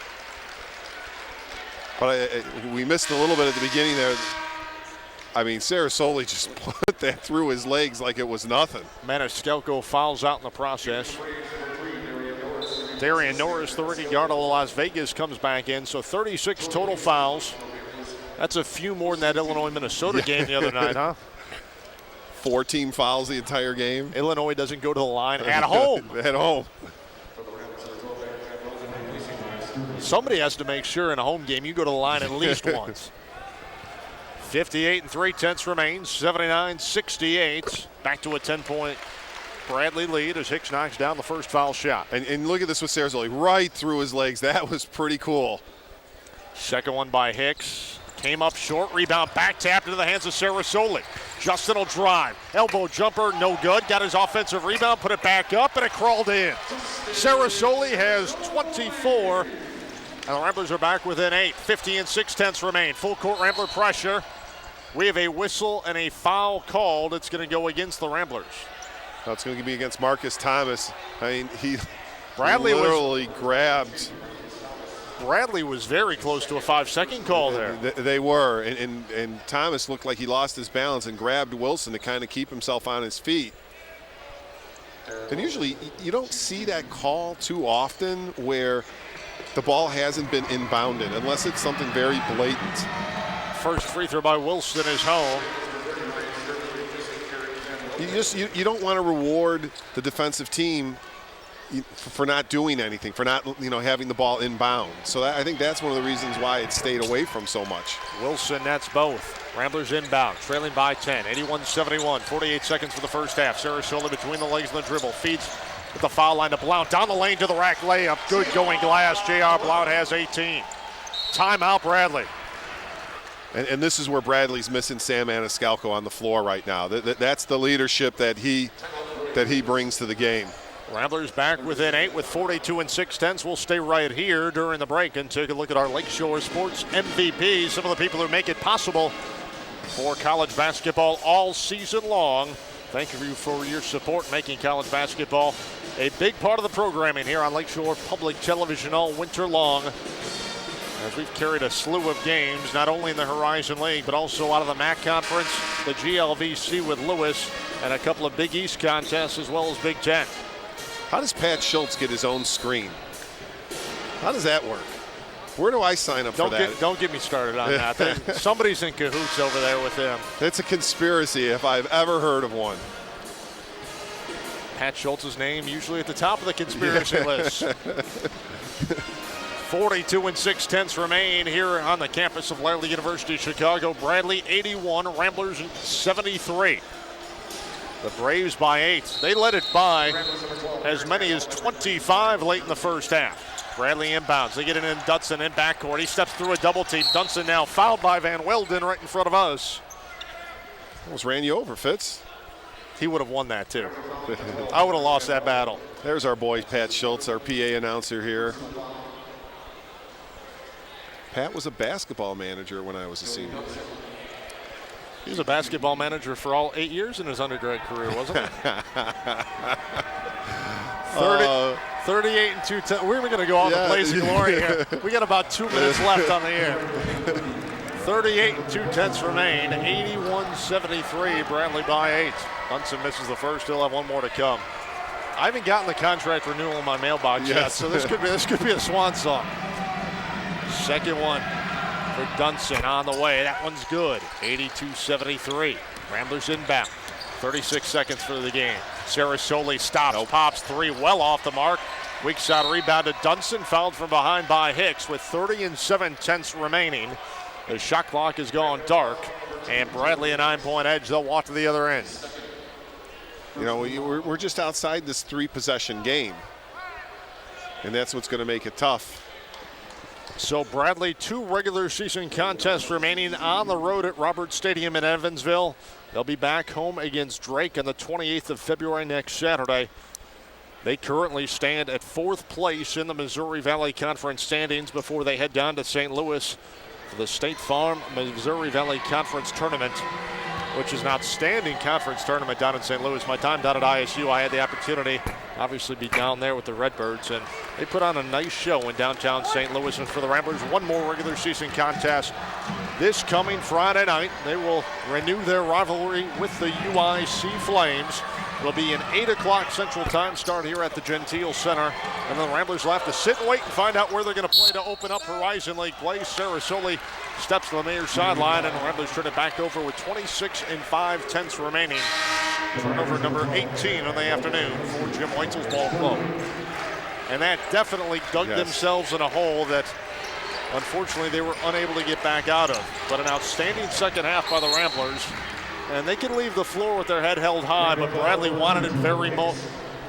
But we missed a little bit at the beginning there. Sarasoli just put that through his legs like it was nothing. Maniscalco fouls out in the process. Darian Norris, the rookie guard of Las Vegas, comes back in. So 36 total fouls. That's a few more than that Illinois-Minnesota game the other night, huh? 4 team fouls the entire game. Illinois doesn't go to the line at home. At home. Somebody has to make sure in a home game you go to the line at least once. 58 3/10 remains, 79-68. Back to a 10-point Bradley lead as Hicks knocks down the first foul shot. And look at this with Sarasoli, right through his legs. That was pretty cool. Second one by Hicks. Came up short, rebound, back tapped into the hands of Sarasoli. Justin will drive. Elbow jumper, no good. Got his offensive rebound, put it back up, and it crawled in. Sarasoli has 24. And the Ramblers are back within 8. 50 6/10 remain. Full court Rambler pressure. We have a whistle and a foul called. It's going to go against the Ramblers. Well, it's going to be against Marcus Thomas. I mean, he Bradley literally grabbed. Bradley was very close to a 5-second call there. They were, and Thomas looked like he lost his balance and grabbed Wilson to kind of keep himself on his feet. And usually you don't see that call too often where the ball hasn't been inbounded unless it's something very blatant. First free throw by Wilson is home. You don't want to reward the defensive team for not doing anything, for not having the ball inbound. So I think that's one of the reasons why it stayed away from so much. Wilson nets both. Ramblers inbound, trailing by 10, 81-71, 48 seconds for the first half. Sarasoli between the legs and the dribble, feeds with the foul line to Blount. Down the lane to the rack layup. Good going glass. J.R. Blount has 18. Timeout, Bradley. And this is where Bradley's missing Sam Maniscalco on the floor right now. That's the leadership that he brings to the game. Ramblers back within 8 with 42 6/10. We'll stay right here during the break and take a look at our Lakeshore Sports MVPs, some of the people who make it possible for college basketball all season long. Thank you for your support, making college basketball a big part of the programming here on Lakeshore Public Television all winter long, as we've carried a slew of games, not only in the Horizon League, but also out of the MAC Conference, the GLVC with Lewis, and a couple of Big East contests as well as Big Ten. How does Pat Schultz get his own screen? How does that work? Where do I sign up for that? Don't get me started on that. Somebody's in cahoots over there with him. It's a conspiracy if I've ever heard of one. Pat Schultz's name usually at the top of the conspiracy list. 42 6/10 remain here on the campus of Loyola University Chicago. Bradley 81, Ramblers 73. The Braves by 8. They let it by as many as 25 late in the first half. Bradley inbounds. They get it in Dutson in backcourt. He steps through a double team. Dunson now fouled by Van Welden right in front of us. Almost ran you over, Fitz. He would have won that too. I would have lost that battle. There's our boy Pat Schultz, our PA announcer here. Pat was a basketball manager when I was a senior. He was a basketball manager for all 8 years in his undergrad career, wasn't he? 38 and 2 We're going to go on the blaze of glory here. We got about 2 minutes left on the air. 38 and 2/10 remain. 81-73. Bradley by 8. Dunson misses the first. He'll have one more to come. I haven't gotten the contract renewal in my mailbox yet, so this could be a swan song. Second one for Dunson on the way. That one's good. 82-73. Ramblers inbound. 36 seconds for the game. Sarasoli stops, pops three, well off the mark. Weak side rebound to Dunson, fouled from behind by Hicks with 30 7/10 remaining. The shot clock has gone dark, and Bradley a 9-point edge. They'll walk to the other end. You know, we're just outside this 3-possession game, and that's what's going to make it tough. So Bradley, 2 regular season contests remaining on the road at Roberts Stadium in Evansville. They'll be back home against Drake on the 28th of February next Saturday. They currently stand at 4th place in the Missouri Valley Conference standings before they head down to St. Louis for the State Farm Missouri Valley Conference Tournament, which is an outstanding conference tournament down in St. Louis. My time down at ISU, I had the opportunity, obviously, be down there with the Redbirds, and they put on a nice show in downtown St. Louis. And for the Ramblers, one more regular season contest this coming Friday night. They will renew their rivalry with the UIC Flames. It'll be an 8 o'clock Central Time start here at the Gentile Center. And the Ramblers will have to sit and wait and find out where they're going to play to open up Horizon League play. Sarasoli steps to the near sideline, and the Ramblers turn it back over with 26 5/10 remaining. Turnover number 18 on the afternoon for Jim Weitzel's ball club. And that definitely dug themselves in a hole that unfortunately they were unable to get back out of. But an outstanding second half by the Ramblers. And they can leave the floor with their head held high, but Bradley wanted it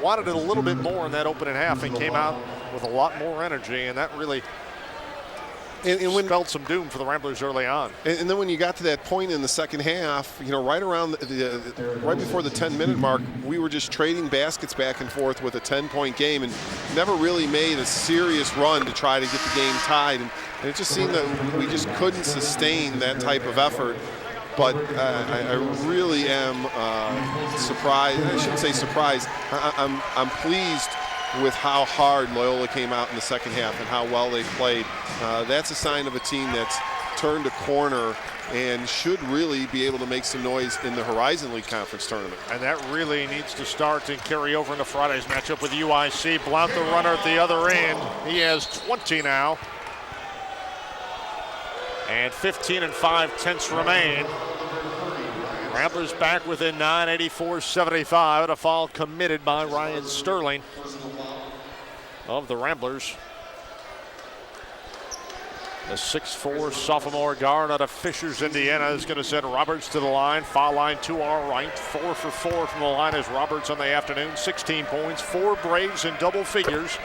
wanted it a little bit more in that opening half and came out with a lot more energy, and that really And when spelled some doom for the Ramblers early on. And then when you got to that point in the second half, right around right before the 10-minute mark, we were just trading baskets back and forth with a 10-point game and never really made a serious run to try to get the game tied. And it just seemed that we just couldn't sustain that type of effort. But I really am surprised. I shouldn't say surprised. I'm pleased with how hard Loyola came out in the second half and how well they played. That's a sign of a team that's turned a corner and should really be able to make some noise in the Horizon League Conference tournament. And that really needs to start and carry over into Friday's matchup with UIC. Blount, the runner at the other end. He has 20 now. And 15 5/10 remain. Ramblers back within 9, 84-75, and a foul committed by Ryan Sterling of the Ramblers. The 6'4" sophomore guard out of Fishers, Indiana, is going to send Roberts to the line. Foul line to our right. 4 for 4 from the line as Roberts on the afternoon. 16 points, 4 Braves in double figures.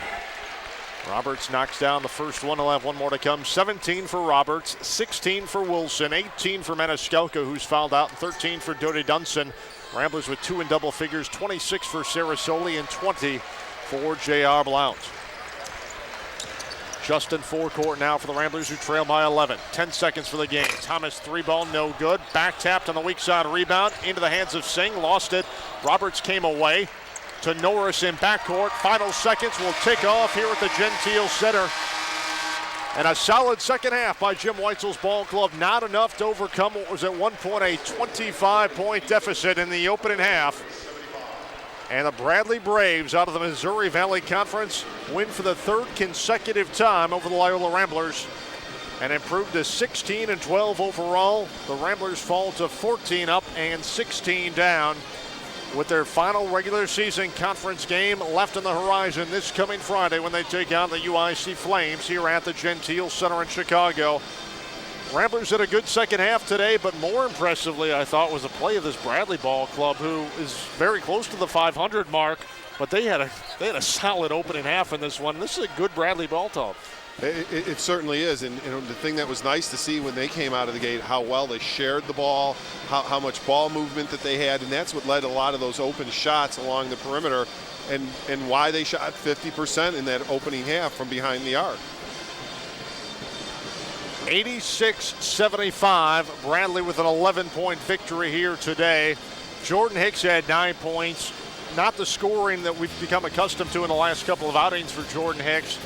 Roberts knocks down the first one. He'll have one more to come. 17 for Roberts, 16 for Wilson, 18 for Maniscalco, who's fouled out, and 13 for Doty Dunson. Ramblers with 2 in double figures, 26 for Sarasoli and 20 for J.R. Blount. Justin forecourt now for the Ramblers, who trail by 11. 10 seconds for the game. Thomas 3-ball, no good. Back tapped on the weak side rebound into the hands of Singh. Lost it. Roberts came away to Norris in backcourt. Final seconds will tick off here at the Gentile Center. And a solid second half by Jim Weitzel's ball club. Not enough to overcome what was at one point a 25-point deficit in the opening half. And the Bradley Braves out of the Missouri Valley Conference win for the 3rd consecutive time over the Loyola Ramblers and improve to 16-12 overall. The Ramblers fall to 14 up and 16 down, with their final regular season conference game left on the horizon this coming Friday when they take on the UIC Flames here at the Gentile Center in Chicago. Ramblers had a good second half today, but more impressively, I thought, was the play of this Bradley ball club, who is very close to the 500 mark, but they had a solid opening half in this one. This is a good Bradley ball club. It certainly is, and the thing that was nice to see when they came out of the gate, how well they shared the ball, how much ball movement that they had, and that's what led a lot of those open shots along the perimeter, and why they shot 50% in that opening half from behind the arc. 86-75, Bradley with an 11-point victory here today. Jordan Hicks had 9 points. Not the scoring that we've become accustomed to in the last couple of outings for Jordan Hicks.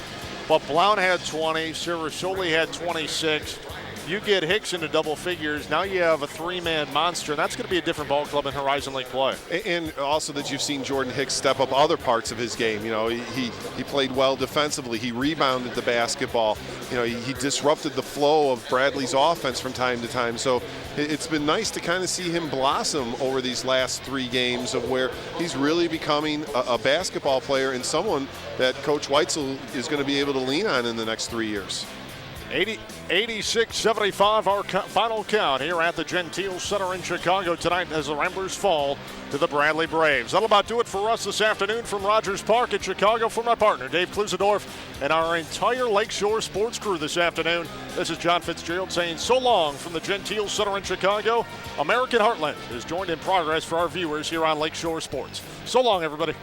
But Blount had 20, Sarasoli had 26. You get Hicks into double figures, now you have a 3-man monster, and that's going to be a different ball club in Horizon League play. And also that you've seen Jordan Hicks step up other parts of his game. He played well defensively. He rebounded the basketball. He disrupted the flow of Bradley's offense from time to time. So it's been nice to kind of see him blossom over these last 3 games, of where he's really becoming a basketball player and someone that Coach Weitzel is going to be able to lean on in the next 3 years. 86-75, our final count here at the Gentile Center in Chicago tonight as the Ramblers fall to the Bradley Braves. That'll about do it for us this afternoon from Rogers Park in Chicago. For my partner, Dave Klusendorf, and our entire Lakeshore sports crew this afternoon, this is John Fitzgerald saying so long from the Gentile Center in Chicago. American Heartland is joined in progress for our viewers here on Lakeshore Sports. So long, everybody.